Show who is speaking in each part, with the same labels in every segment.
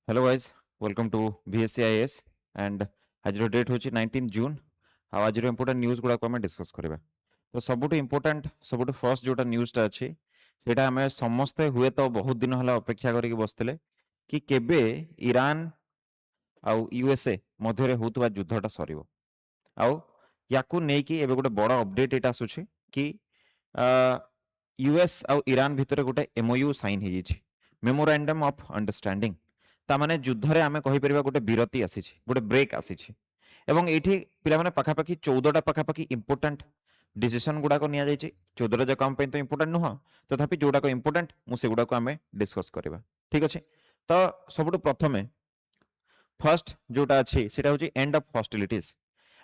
Speaker 1: Hello guys, welcome to VSCIS and आज date हूँ 19 जून। आज इंपोर्टेंट न्यूज गुड़ा आम डिस्कस करवा। तो सबुठ इंपोर्टेंट सबुठ फर्स्ट जोटा न्यूजटा अच्छी से आम समस्ते हुए तो बहुत दिन है अपेक्षा करके बसते कि केबे ईरान आउ यूएसए मध्य होता युद्धटा सर आउ याकू नेकी एबे गोटे बड़ अपडेट ये आसूची कि यूएस आउ ईरान भितर गोटे MOU साइन हो मेमोरांडम ऑफ अंडरस्टैंडिंग। तामाने युद्ध रे आमे कहि परिबा गोटे विरति आसीछि, गोटे ब्रेक आसीछि। एवं एठी पिला माने पाखापाखि 14टा पाखापाखि इंपोर्टेंट डिसीजन गुड़ाक निया जाइछि। 14टा जाक आम पे तो इंपोर्टेंट नुह, तथापि जोड़ाक इंपोर्टेंट मु से गुड़ाक आमे डिस्कस करबा। ठीक अछि। तो सबुठु प्रथमे फर्स्ट जोटा अछि सेटा होछि एंड ऑफ हॉस्टिलिटीज।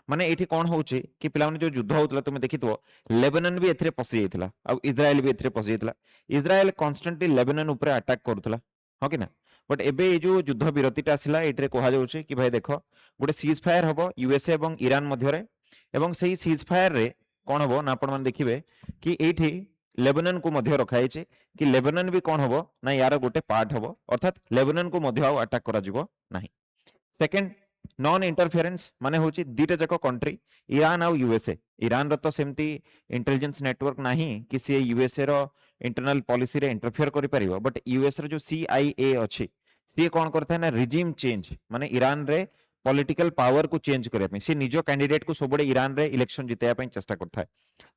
Speaker 1: माने एठी कोन होउछि कि पिला माने जो युद्ध होतला तुमे देखितो लेबनान भी एथिरे पसि जाइतला आ इजराइल भी एथिरे पसि जाइतला। इजराइल कांस्टेंटली लेबनान ऊपर अटैक करथला, हो कि ना। बट एबे ए जो युद्ध विरतिटा आसिला एठरे कहा जाउछि कि भाई देखो गोटे सीज फायर हबो यूएसए एवं ईरान मध्य रे। एवं सेही सीज फायर रे कोन हबो ना आपण माने देखिबे कि एठी लेबनान को मध्य रखा जाइछि कि लेबनान भी कोन हबो ना यार गोटे पार्ट हबो, अर्थात लेबनान को मध्य आउ अटैक करा जिवो नाही। सेकंड नॉन इंटरफेरेंस माने होची दीटा जाक कंट्री ईरान आउ यूएसए। ईरान रो तो सेमती इंटेलिजेंस नेटवर्क नाही कि से यूएसए रो इंटरनल पॉलिसी रे इंटरफेयर करि परिबो, बट यूएस रो जो CIA अछि से कोन करथा ना रिजिम चेंज माने ईरान रे पॉलिटिकल पावर को चेंज करिया पे से निजो कैंडिडेट को सबडे ईरान रे इलेक्शन जितैया पे चेष्टा करथा।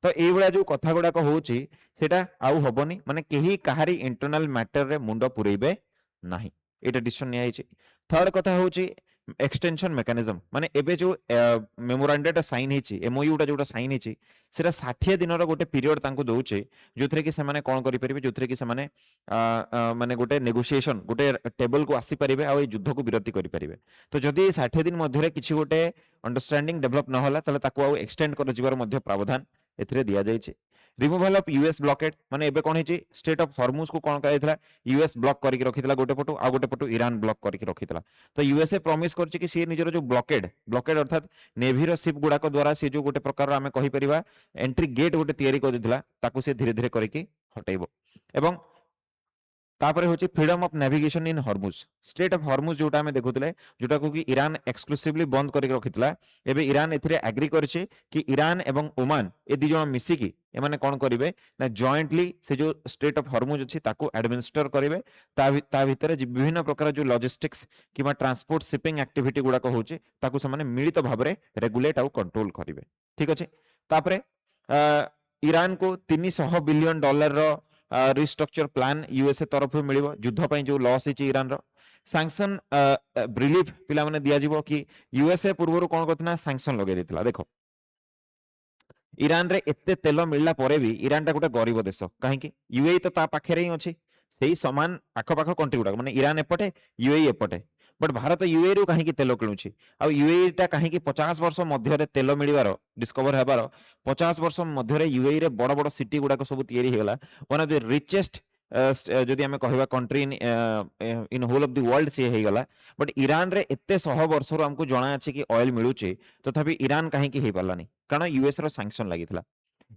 Speaker 1: तो एई बळा जो कथा गुडा को होची सेटा आउ हबोनी, माने केही काहारी इंटरनल मैटर रे मुंडो पुरैबे नाही। एटा डिसीजन निया आइछि। थर्ड कथा होची एक्सटेंशन मेकानिज्म माने एबे जो मेमोरांडाटा साइन हेची MOUटा जोटा साइन हेची सेटा 60 दिनर गोटे पीरियड तांको दउचे जोथरे कि से माने कोन करि परिबे, जोथरे कि से माने माने गोटे नेगोशिएशन गोटे टेबल को आसी परिबे आ ए युद्ध को विरति करि परिबे। तो जदि 60 दिन मध्यरे किछि गोटे अंडरस्टैंडिंग डेवलप न होला तले ताको आ एक्सटेंड कर जिवार मध्य प्रावधान एथिरे दिया जाइछे। रिमूवल ऑफ यूएस ब्लॉकेड माने एबे कोन हेची स्टेट ऑफ हॉर्मुज को कोन कराइथला यूएस ब्लॉक करिक रखितला गोटे पटु आ गोटे पटु ईरान ब्लॉक करिक रखितला। तो यूएसए प्रॉमिस करछि कि सी निजर जो ब्लॉकेड ब्लॉकेड अर्थात नेवी रो शिप गुडा को द्वारा से जो गोटे प्रकार आमे कहि परिबा एंट्री गेट गोटे तयारी कर दिथला ताको से धीरे धीरे करिक हटेइबो। एवं तापरे होची freedom of navigation in Hormuz. Straight of Hormuz जोटा हमें देखुतले जोटा को कि ईरान एक्सक्लूसिवली बंद करिक रखितला, एबे ईरान एथिरे एग्री करछि कि ईरान एवं ओमान ए दि जण मिसिकी एमाने कोन करिवे ना जॉइंटली से जो स्ट्रेट ऑफ हॉर्मुज अछि ताको एडमिनिस्टर करिवे। ता भितरे विभिन्न प्रकार जो लॉजिस्टिक्स किबा ट्रांसपोर्ट शिपिंग एक्टिविटी गुडा को होची ताको समाने मिलित भाबरे रेगुलेट आउ कंट्रोल करिवे। ठीक अछि। तापरे ईरान को $300 बिलियन रो रिस्ट्रक्चर प्लान यूएसए तरफ मिलिबो युद्ध पई जो लॉस हिची ईरान रो। सैंक्शन रिलीफ पिला माने दिया जिवो कि यूएसए पूर्वरु कोन करथना सैंक्शन लगे देथिला। देखो ईरान रे एते तेल मिलला परे भी ईरान टा गोटे गरीब देश काहे कि यूएई तो ता पाखरे ही अछि सेही समान आखपाख कंट्री गुडा माने ईरान एपटे यूएई एपटे। बट भारत यूएई रु काहे कि तेल किणुछि आ यूएई टा काहे कि 50 वर्ष मध्य रे तेल मिलिबार डिस्कवर हेबार 50 वर्ष मध्य रे यूएई रे बड़ बड़ सिटी गुडा को सब तयारी हेगला। वन ऑफ द रिचेस्ट जदि आमे कहबा country in whole of the world से हेगला। बट ईरान रे एते 100 वर्ष रो हमको जणा अछि कि ऑयल मिलुचे तथापि ईरान काहे कि हे पालानी कारण यूएस रो सैंक्शन लागितला।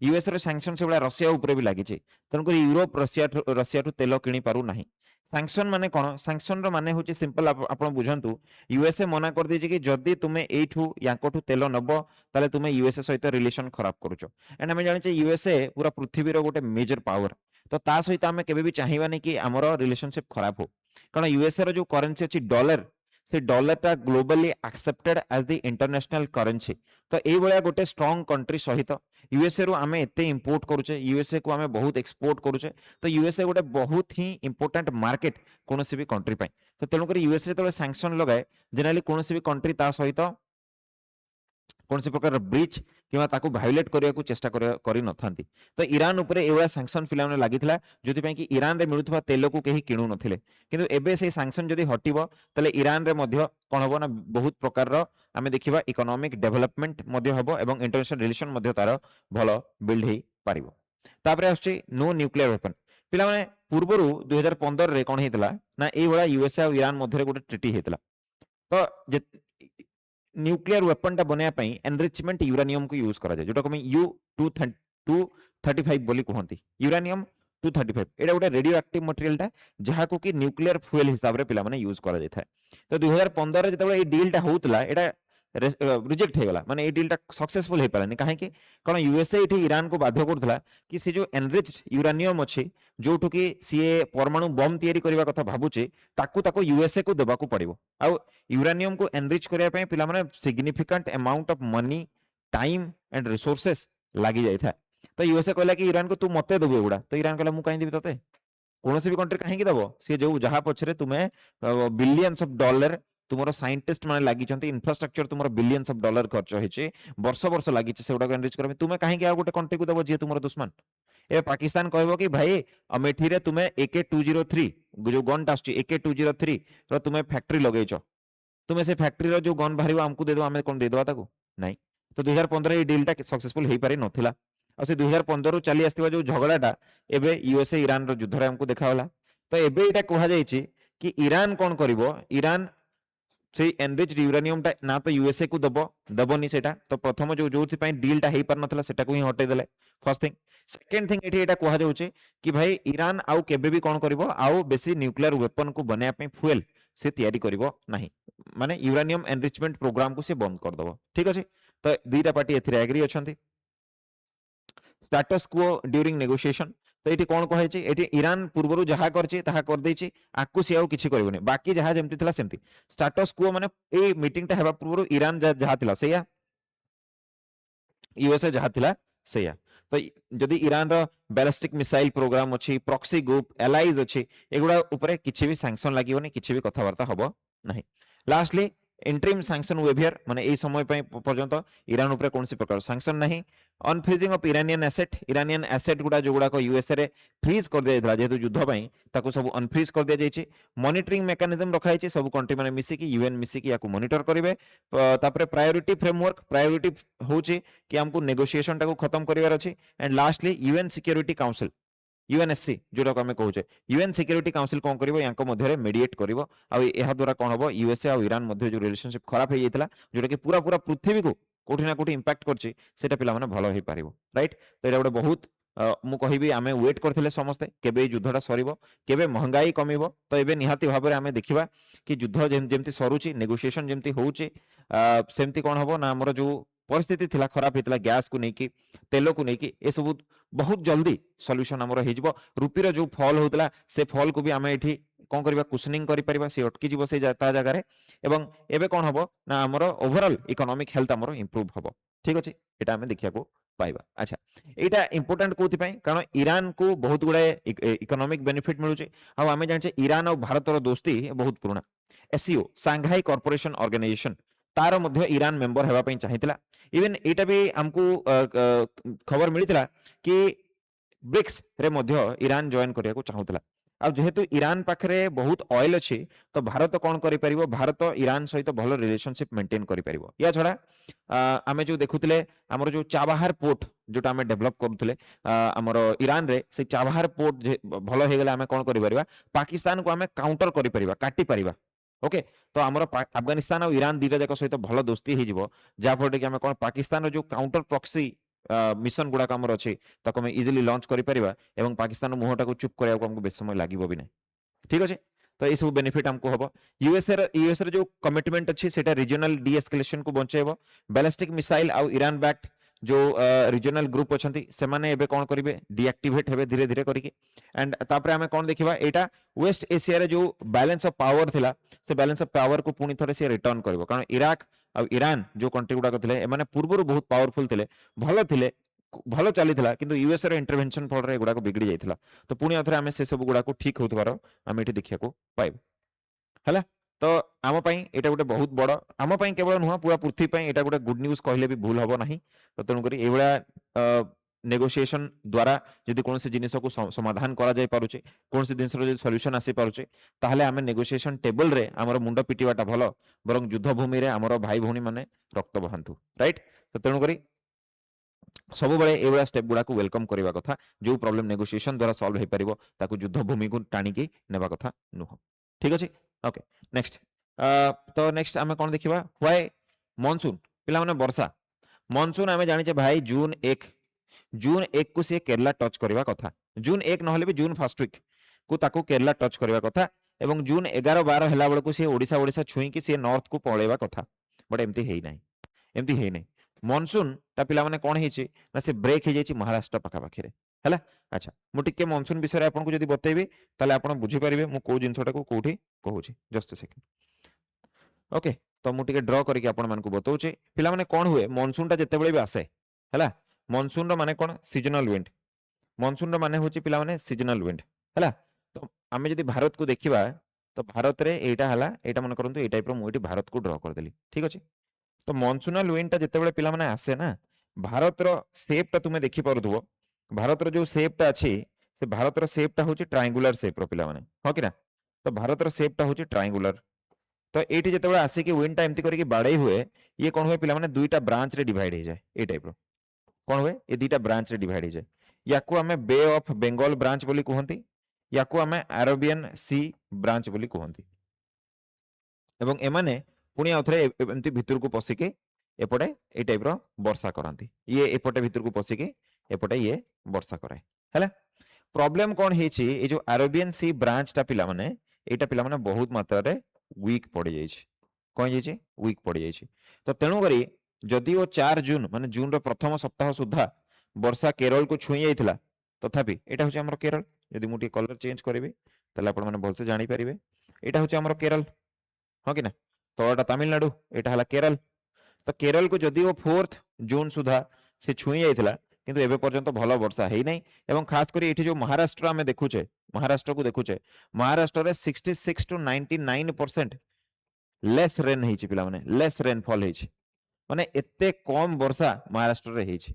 Speaker 1: यूएस रो सैंक्शन से बड़ा रशिया ऊपर भी लागिचे, तनकर यूरोप रशिया ठू तेल किनी पारु नाही। सैंक्शन माने कोन सैंक्शन रो माने होची सिंपल आपण बुझंतु यूएसए मना कर दिजे कि जदि तुमे एठू याकोठू तेल नबो ताले तुमे यूएसए सहित रिलेशन खराब करूचो। एंड हमें जानिचे यूएसए पूरा पृथ्वी रो गोटे मेजर पावर, तो ता सहित आमे केबे भी चाहिबानी कि हमरो रिलेशनशिप खराब हो। कारण यूएसए रो जो करेंसी अछि डॉलर से डॉलर टा globally accepted as the international currency. तो एई भलिया गोटे स्ट्रांग कंट्री सहित यूएसए रु आमे एते इंपोर्ट करूचे, यूएसए को आमे बहुत एक्सपोर्ट करूचे। तो यूएसए गोटे बहुत ही इंपोर्टेंट मार्केट कोनोसी भी कंट्री पई। तो तेणु करी यूएसए तो सैंक्शन लगाए जनरली कोनोसी भी कंट्री ता सहित कौन से प्रकार ब्रिच कि ताकू भायोलेट करने को चेष्टा करी नथांती। तो ईरान उपरे एवं सैंक्शन फिलहाल लागिथिला जोथि कि ईरान रे मिलुथबा तेल को केही किणु नथिले। किंतु एबे से सैंक्शन जदि हटिबो तले ईरान रे मध्य कोन हबो ना बहुत प्रकार रो आमे देखिबा इकोनॉमिक डेवलपमेंट मध्य हबो एवं इंटरनेशनल रिलेशन मध्य तार भलो बिल्ड हेई पारिबो। तापरे आछि नो न्यूक्लियर वेपन। पिला माने पूर्वरु 2015 रे कोन हेतला ना एई बळा यूएसए और ईरान मध्य गोटे ट्रीटी हेतला। तो न्यूक्लियर वेपन टा बनया पई एनरिचमेंट यूरेनियम को यूज करा जाय जोटा को यू 235 बोली कहंती। यूरेनियम 235 एटा गोटे रेडियो एक्टिव मटेरियलटा जहाको कि न्यूक्लियर फ्यूएल हिसाब रे पिला माने यूज करा जाय थाए। तो 2015 रे जेतेबेले ए डीलटा होउतला एटा रिजेक्ट हो गला माने ए डीलटा सक्सेसफुल हे पालानी काहे कि कोन यूएसए इठी ईरान को बाध्य करथला कि से जो एनरिच्ड यूरेनियम अछि जोठु कि सीए परमाणु बम तयारी करबा कथा भाबुचे ताको यूएसए को देबा को पड़िबो आ यूरेनियम को एनरिच करबा पय पिला माने significant amount of money time and resources लागि जाय था। तो यूएसए कहला कि ईरान को तू मते देबो एगुडा तो ईरान कहला मु काहे देबी तते कोनोसी भी कंट्री काहे कि दबो से जो जहा पछरे तुमे बिलियंस ऑफ डॉलर तुमरो साइंटिस्ट माने लागि छथि इंफ्रास्ट्रक्चर तुमरो बिलियंस ऑफ डॉलर खर्च होइछे वर्ष वर्ष लागि छे सेउडा को एनरिच करबे तुमे काहे कि आ गोटे कंट्री को दबो जे तुमरो दुश्मन ए पाकिस्तान कहबो कि भाई अमेठी रे तुमे AK203 जो गन टास्ची AK203 रो तुमे फैक्ट्री लगेइछो तुमे से फैक्ट्री रो जो गन बाहरिबो हमकु दे दो हमें कोन दे देबा ताको नाही। तो 2015 ए डीलटा सक्सेसफुल हेई पारि नथिला और से 2015 रु चली आस्तिबा जो झगड़ाटा एबे यूएसए ईरान रो युद्ध रे हमकु देखावला। तो एबे एटा कहा जायछि कि ईरान कोन करिवो ईरान से एनरिच्ड यूरेनियम टा ना तो यूएसए को दबोनी सेटा तो प्रथम जो जोथि पय डीलटा हेई पार नथला सेटा को ही हटै देले फर्स्ट थिंग। सेकंड थिंग एठी एटा कहा जाउछे कि भाई ईरान आउ केबे भी कोन करिवो आउ बेसी न्यूक्लियर वेपन को बने पय फ्यूएल से तयारी करिवो नाही माने यूरेनियम एनरिचमेंट प्रोग्राम को से बंद कर दबो ठीक अछि। तो दीटा पार्टी एथिरे एग्री अछंती। स्टेटस क्वो ड्यूरिंग नेगोशिएशन तो ये कौन कहे ये ईरान पूर्व जहाँ कर आकु सी किसी करबनी बाकी जहाँ जमती थिला सेमती स्टेटस क्वो माने ए मीटिंग टा हेबा पूर्व ईरान जहाँ थिला सेया यूएसए जहाँ थिला सेया। तो जदि ईरान रो बैलिस्टिक मिसाइल प्रोग्राम अछि प्रॉक्सी ग्रुप एलाइज अछि एगुडा ऊपर किछि भी सैंक्शन लागिवनी किछि भी कथावार्ता हबो नाही। लास्टली इंटरिम सैंक्शन वेवियर माने ए समय पर्यंत ईरान ऊपर कौन प्रकार सैंक्शन नहीं। अनफ्रीजिंग ऑफ इरानियन एसेट गुडा जो गुडा को यूएसए रे फ्रीज कर दिया जायଥିଲା जेतु युद्ध पई ताको सब अनफ्रीज कर दिया जायछि मॉनिटरिंग मेकानिज्म रखा जायछि सब कंट्री माने मिसी कि यूएन मिसी कि याको मॉनिटर करिवे। तापरे प्रायोरिटी फ्रेमवर्क प्रायोरिटी होछि कि हमको नेगोशिएशन टाको खत्म करिवार अछि and lastly UN security council UNSC जोटा को आमे कहूचे यूएन सिक्योरिटी काउंसिल कोन करिवो यांको मध्ये मेडिएट करिवो आ एहा द्वारा कोन हबो यूएसए और ईरान मध्ये जो रिलेशनशिप खराब हे जायतिला जोटा कि पूरा पूरा पृथ्वी को कोठी ना कोठी इंपैक्ट करछि सेटा पिला माने भलो हे पारिबो राइट। तो एटा गोटे बहुत मु कहिबी आमे वेट करथिले समस्ते केबे युद्धटा सरीबो केबे महंगाई कमिबो। तो एबे निहाती भाबरे आमे देखिबा कि युद्ध जेमति सरुची नेगोशिएशन जेमति होउची सेमति कोन हबो ना हमर जो परिस्थिति थिला खराब हेतिला गैस को नेकी तेल को नेकी ए सब बहुत जल्दी सॉल्यूशन हमर हे जिवो रुपीर जो फॉल होतला से फॉल को भी आमे एठी कोन करबा कुशनिंग करि परिबा से अटकी जिवो से ता जगह रे एवं एबे कोन हबो ना हमर ओवरऑल इकोनॉमिक हेल्थ हमर इंप्रूव हबो ठीक अछि एटा आमे देखिया को पाइबा। अच्छा एटा इंपोर्टेंट कोथि पय कारण ईरान को बहुत गुडा इकोनॉमिक बेनिफिट मिलुचे आ आमे जानचे ईरान और भारत रो दोस्ती बहुत पुराना एससीओ सांघाई कॉर्पोरेशन ऑर्गेनाइजेशन तार मध्य ईरान मेंबर हेबा पय चाहितला इवन एटा भी हमको खबर मिलितला कि ब्रिक्स रे मध्य ईरान जॉइन करिया को चाहुतला आ जेहेतु ईरान पाखरे बहुत ऑयल अछि तो भारत कोन करि परिबो भारत ईरान सहित भलो रिलेशनशिप मेंटेन करि परिबो। या छडा आमे जो देखुतले हमर जो चाबहार पोर्ट जोटा आमे डेवलप करूतले हमर ईरान रे से चाबहार पोर्ट भलो हे गेला आमे कोन करि परिबा पाकिस्तान को आमे काउंटर करि परिबा काटी परिबा ओके। तो आमर अफगानिस्तान और ईरान दीटा जाक सहित भल दोस्ती हो जिवो जा फल कि आमे कोन पाकिस्तान जो काउंटर प्रॉक्सी मिशन गुडा हमर अछि ताको आमे इजीली लॉन्च करि परिबा एवं पाकिस्तान मुहटा को चुप करया को हमको बेस समय लागिवो भी नै ठीक अछि। तो ये सब बेनिफिट हमको हबो यूएसए रे जो कमिटमेंट अछि सेटा रीजनल डी एस्केलेशन को बंचेबो बैलिस्टिक मिसाइल आ ईरान बैक्ट जो रीजनल ग्रुप अछंती से माने एबे कोन करिवे डीएक्टिवेट हेबे धीरे धीरे करिके एंड तापरे हमें कोन देखिबा एटा वेस्ट एशिया रे जो बैलेंस ऑफ पावर थिला से बैलेंस ऑफ पावर को पुनी थरे से रिटर्न करबो कारण इराक और ईरान जो कंट्री गुडा थिले माने पूर्वरु बहुत पावरफुल थिले भलो चली थिला किंतु यूएसए रे इंटरवेंशन फॉर रे गुडा को बिगड़ी जाइथिला तो पुनी अथरे हमें से सब गुडा को ठीक होतबार हमें एठी देखिया को पाइब हला। तो आम पई एटा गोटे बहुत बड़ आम पई केवल नुह पूरा पृथ्वी पई एटा गोटे गुड न्यूज कहले भी भूल हबो नाही। तो तेणु करी एवळा नेगोशिएशन द्वारा जदि कौन से जिनिस को समाधान करा जाय पारुचे कौन से जिनिस रो सॉल्यूशन आसी पारुचे ताहले आमे नेगोशिएशन टेबल रे हमर मुंड पिटिवाटा भलो बरं युद्ध भूमि रे हमर भाई भौणी माने रक्त बहांतु राइट। तो तेणु करी सब बळे एवळा स्टेप गुडा को वेलकम करबा कथा जो प्रॉब्लम नेगोशिएशन द्वारा सॉल्व हे परिबो ताको युद्ध भूमि को टाणी के नेबा कथा नुह ठीक अछि ओके। नेक्स्ट तो नेक्स्ट आमे कोन देखिबा व्हाई मॉनसून पिला माने वर्षा मॉनसून आमे जानि छे भाई जून 1 को से केरला टच करबा कथा जून 1 नहले भी जून फर्स्ट वीक को ताको केरला टच करबा कथा एवं जून 11 12 हला बेलको से ओडिसा ओडिसा छुई कि से नॉर्थ को पळेबा कथा बट एमती हेई नाही एमती हेई नाही मॉनसून ता पिला माने कोन हेछि ना से ब्रेक हे जायछि महाराष्ट्र पका पाखरे हला अच्छा मु टिके मॉनसून विषय आपन को जदी बतेबी ताले आपन बुझी परिबे मु को जिंसटा को कोठी कहूछि जस्ट अ सेकंड ओके तो मु टिके ड्रॉ करके आपन मान को बतौछि पिला माने कोन हुए मॉनसून ता जते बेले भी आसे हला मॉनसून रो माने कोन सीजनल विंड मॉनसून रो माने होछि पिला माने सीजनल विंड हला तो आमे जदी भारत को देखिबा तो भारत रे एटा हला एटा मन करंतु ए टाइप रो मु एटी भारत को ड्रॉ कर देली ठीक अछि तो मॉनसूनल विंड ता जते बेले पिला माने आसे ना भारत रो शेप ता तुमे देखि पारुथबो भारत रो जो शेप ता अछि से भारत रो शेप ता होछि ट्रायंगुलर शेप रो पिला माने हो कि ना तो भारत रो शेप ता होछि ट्रायंगुलर तो एटी जते बेले आसे कि विंड टा एम्ति करिके बाडै हुए ये कोन हुए पिला माने दुईटा ब्रांच रे डिवाइड हे जाय ए टाइप रो कोन हुए ए दुईटा ब्रांच रे डिवाइड हे जाय याकू हमें बे ऑफ बेंगल ब्रांच बोली कहंती याकू हमें अरेबियन सी ब्रांच बोली कहंती एवं एमाने पुणी आउथरे एमती भितर को पसिके एपटे ए टाइप रो वर्षा करंती ये एपटे भितर को पसिके एपटे ये वर्षा कराए हैला प्रॉब्लम कोन हेछि ए जो अरेबियन सी ब्रांच टा पिला माने एटा पिला माने बहुत मात्रा रे वीक पड़ी जाई छै कोन जाई छै वीक पड़ी जाई छै तो तेनु करी जदि ओ 4 जून माने जून रो प्रथम सप्ताह सुद्धा वर्षा केरल को छुई जाइथिला तथापि एटा होछि हमर केरल जदि मुटी कलर चेंज करबे तले आपण माने बोलसे जानि परिबे एटा होछि हमर केरल हो कि ना तो एटा तमिलनाडु एटा हला केरल तो केरल को जदि वो 4 जून सुधा से छुई जाइथिला किंतु एबे पर्यंत भलो वर्षा हेई नै एवं खास करी एठी जो महाराष्ट्र आमे देखुचे महाराष्ट्र को देखुचे महाराष्ट्र रे 66 टू 99% लेस रेन हेछि पिला माने लेस रेनफॉल हेछि माने एते कम वर्षा महाराष्ट्र रे हेछि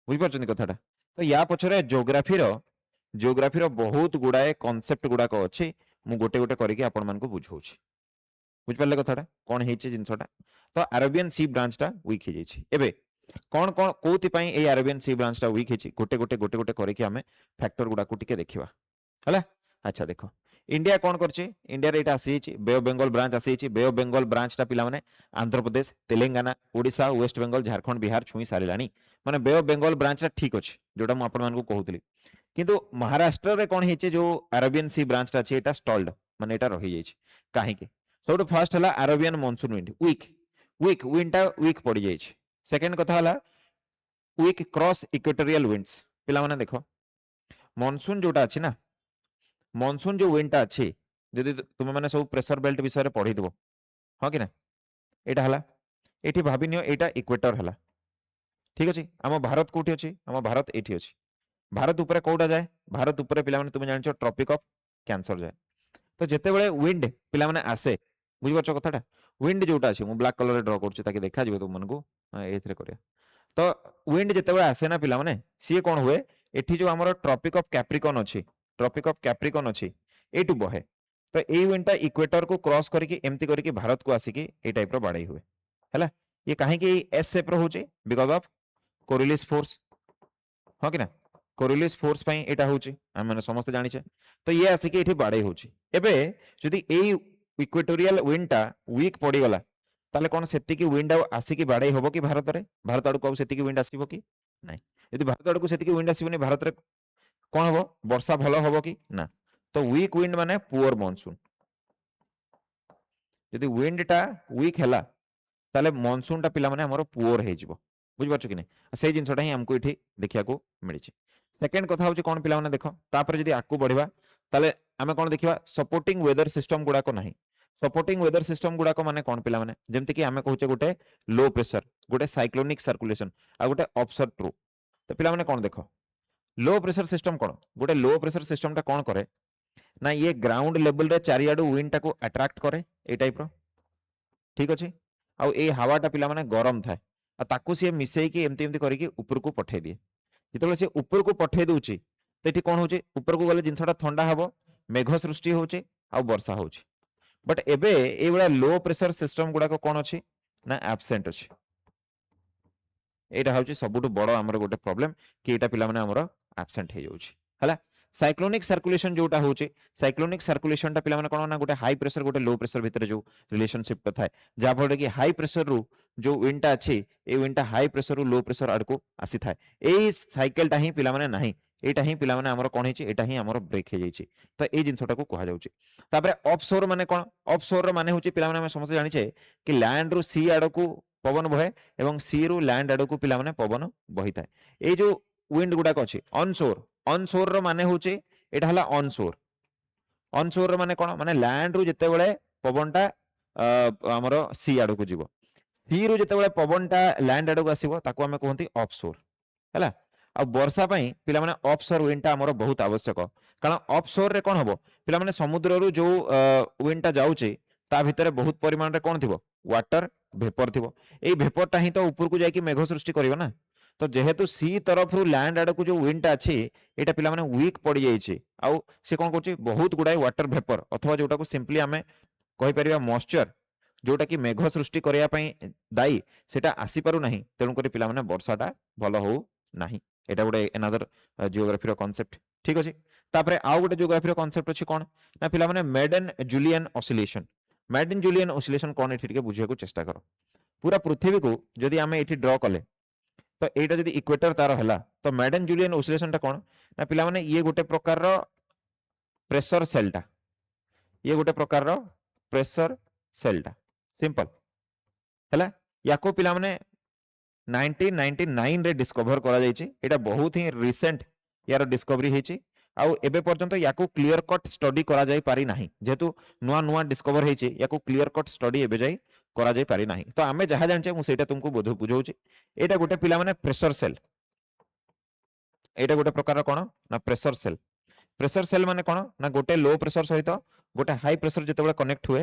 Speaker 1: बुझि परछन कथाटा तो या पछरे जियोग्राफी रो बहुत गुडाए कांसेप्ट गुडा को अछि मु गोटे गोटे करिके आपण मान को बुझौछि बुझ पाले कथाटा कोन हेछि जिंसटा तो अरेबियन सी ब्रांच टा वीक हे जाइछि एबे कोन कोन कोति पई ए अरेबियन सी ब्रांच टा वीक हेछि गोटे गोटे करिके हमें फैक्टर गुडा को टिके देखिबा हला अच्छा देखो इंडिया कोन करछि इंडिया रे एटा आसीछि बे ऑफ बेंगल ब्रांच आसीछि बे ऑफ बेंगल ब्रांच टा पिला माने आंध्र प्रदेश तेलंगाना ओडिशा वेस्ट बेंगल झारखंड बिहार छुई सारिलानी माने बे ऑफ बेंगल ब्रांच टा ठीक अछि जोटा म आपण मान को कहउतली किंतु महाराष्ट्र रे कोन हेछि जो अरेबियन सी ब्रांच टा अछि एटा स्टॉल्ड माने एटा रहि जाइछि काहे के सबटु फर्स्ट हला Arabian monsoon wind weak weak wind टा वीक पड़ी जाइछि सेकंड कथा हला वीक क्रॉस इक्वेटोरियल विंड्स पिला माने देखो मॉनसून जोटा अछि ना मॉनसून जो विंड टा अछि जदि तुम माने सब प्रेशर बेल्ट विषय रे पढि दबो हां कि ना एटा हला एठी भाबी नियो एटा इक्वेटर हला ठीक अछि हम भारत कोठी अछि हम भारत एठी अछि भारत ऊपर कोडा जाय भारत ऊपर पिला माने तुम जानछो ट्रॉपिक ऑफ कैंसर जाय तो जेते बेले विंड पिला माने आसे बुझि परछो कथाटा विंड जोटा अछि मु ब्लैक कलर रे ड्रॉ करछि ताकि देखा जिवो तुम मन को एथरे करिया तो विंड जेते बेले आसे ना पिला माने सी कोन हुए एठी जो हमर ट्रॉपिक ऑफ कैप्रिकॉन अछि ट्रॉपिक ऑफ कैप्रिकॉन अछि एटू बहे तो ए विंड टा इक्वेटर को क्रॉस करके एम्ति करके भारत को आसिकी ए टाइप रो बाडै हुए हैला ये काहे कि एस शेप रो होचे बिकॉज़ ऑफ कोरियोलिस फोर्स हो कि ना कोरियोलिस फोर्स पई एटा होची हम माने समस्त जानि छे तो ये आसिकी एठी बाडै होची एबे जदि ए इक्वेटोरियल विंड टा वीक पड़ी गला ताले कोन सेति की विंड आसिकी बाडै होबो कि भारत रे भारत आडू को सेति की विंड आसीबो कि नाही यदि भारत आडू को सेति की विंड आसीबोनी भारत रे कोन हबो वर्षा भलो हबो कि ना तो वीक विंड माने पुअर मॉनसून यदि विंड टा वीक हैला ताले मॉनसून टा पिला माने हमरो पुअर हे जिवो बुझ परछ कि नै से जिंसटा ही हमको इठी देखिया को मिलि छै सेकंड कथा होची कोन पिला माने देखो तापर जदि आकु बढ़िबा ताले हमें कोन देखिबा सपोर्टिंग वेदर सिस्टम गुडा को नाही सपोर्टिंग वेदर सिस्टम गुडा को माने कोन पिला माने जेमति कि हमें कहूचे गोटे लो प्रेशर गोटे साइक्लोनिक सर्कुलेशन आ गोटे ऑफशोर ट्रू तो पिला माने कोन देखो लो प्रेशर सिस्टम कोन गोटे लो प्रेशर सिस्टम टा कोन करे ना ये ग्राउंड लेवल रे चारियाडू विंड टा को अट्रैक्ट करे ए टाइप रो ठीक अछि आ ए हवा टा पिला माने गरम थाए आ ताकू से मिसई के एमती एमती करिके ऊपर को पठे दिए जेतले से ऊपर को पठे दोची तो एठी कोन होचे ऊपर को गले जिंसटा ठंडा हबो मेघ सृष्टि होचे आ वर्षा होचे बट एबे ए बडा लो प्रेशर सिस्टम गुडा को कोन अछि ना एब्सेंट अछि एटा होची सबुटु बडो हमर गोटे प्रॉब्लम कि एटा पिला माने हमर एब्सेंट हे जाउची हला साइक्लोनिक सर्कुलेशन जोटा होचे साइक्लोनिक सर्कुलेशन टा पिला माने कोन ना गोटे हाई प्रेशर गोटे लो प्रेशर भितर जो रिलेशनशिप थाए जा फळे कि हाई प्रेशर रु जो विंड टा अछि ए विंड टा हाई प्रेशर रु लो प्रेशर आड को आसी थाए ए साइकिल टा ही पिला माने नाही एटा ही पिला माने हमर कोन हिची एटा ही हमर ब्रेक हे जाईची तो ए जिंसटा को कहा जाउची तापरे ऑफशोर माने कोन ऑफशोर माने होची पिला माने हम समस्त जानि छे कि लैंड रु सी आड़ को पवन बहे एवं सी रु लैंड आड़ को पिला माने पवन बही थाए ए जो विंड गुडा को अछि ऑनशोर रो माने होची एटा हला ऑनशोर रो माने कोन माने लैंड रु जते बेले पवनटा हमर सी आड़ को जीवो सी रु जते बेले पवनटा लैंड आड़ को आसीबो ताको हमें कहंती ऑफशोर हैला आ वर्षा पई पिला माने ऑफशोर विंडटा हमर बहुत आवश्यक कारण ऑफशोर रे कोन हबो पिला माने समुद्र रु जो विंडटा जाउची ता भितरे बहुत परिमाण रे कोन थिबो वाटर वेपर थिबो एई वेपरटा ही तो ऊपर को जाई कि मेघ सृष्टि करिवो ना तो जेहेतु सी तरफ रु लैंड आड़ को जो विंडटा अछि एटा पिला माने वीक पड़ी जाईची आ से कोन करची बहुत गुडाई वाटर वेपर अथवा जोटा को सिंपली हमें कहि परिबा मॉइस्चर जोटा कि मेघ सृष्टि करिया पई दाई सेटा आसी पारु नाही तेनु करी पिला माने वर्षाटा भलो हो नाही एटा गोटे एनादर जियोग्राफी रो कांसेप्ट ठीक अछि तापरे आउ गोटे जियोग्राफी रो कांसेप्ट अछि कोन ना पिला माने मेडन जूलियन ऑसिलेशन कोन एठी के बुझिया को चेष्टा करो पूरा पृथ्वी को जदि आमे एठी ड्रॉ कले तो एटा जदि इक्वेटर तार हला तो मेडन जूलियन ऑसिलेशन टा कोन ना पिला माने ये गोटे प्रकार रो प्रेशर सेलटा ये गोटे प्रकार रो प्रेशर सेलटा सिंपल हैला याको पिला माने 1999 रे डिस्कवर करा जायछि एटा बहुत ही रिसेंट यार डिस्कवरी हेछि आउ एबे पर्यंत याको क्लियर कट स्टडी करा जाय पारि नाही जेतु नुआ नुआ डिस्कवर हेछि याको क्लियर कट स्टडी एबे जाय करा जाय पारि नाही तो आमे जहा जानचे मु सेटा तुमको बुझौछि एटा गोटे पिला माने प्रेशर सेल एटा गोटे प्रकार कोन ना प्रेशर सेल माने कोन ना गोटे लो प्रेशर सहित गोटे हाई प्रेशर जेतेबेले कनेक्ट हुए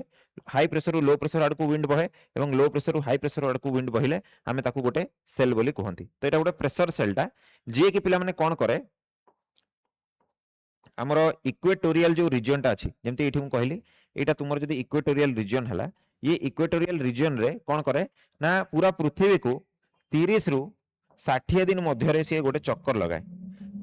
Speaker 1: हाई प्रेशर रु लो प्रेशर आड़ को विंड बहे एवं लो प्रेशर रु हाई प्रेशर आड़ को विंड बहिले आमे ताकू गोटे सेल बोली कहंती तो एटा गोटे प्रेशर सेलटा जे कि पिला माने कोन करे हमर इक्वेटोरियल जो रीजन टा अछि जेमति एठी मु कहली एटा तुमर जदी इक्वेटोरियल रीजन हला ये इक्वेटोरियल रीजन रे कोन करे ना पूरा पृथ्वी को 30 रु 60 दिन मध्य रे से गोटे चक्कर लगाए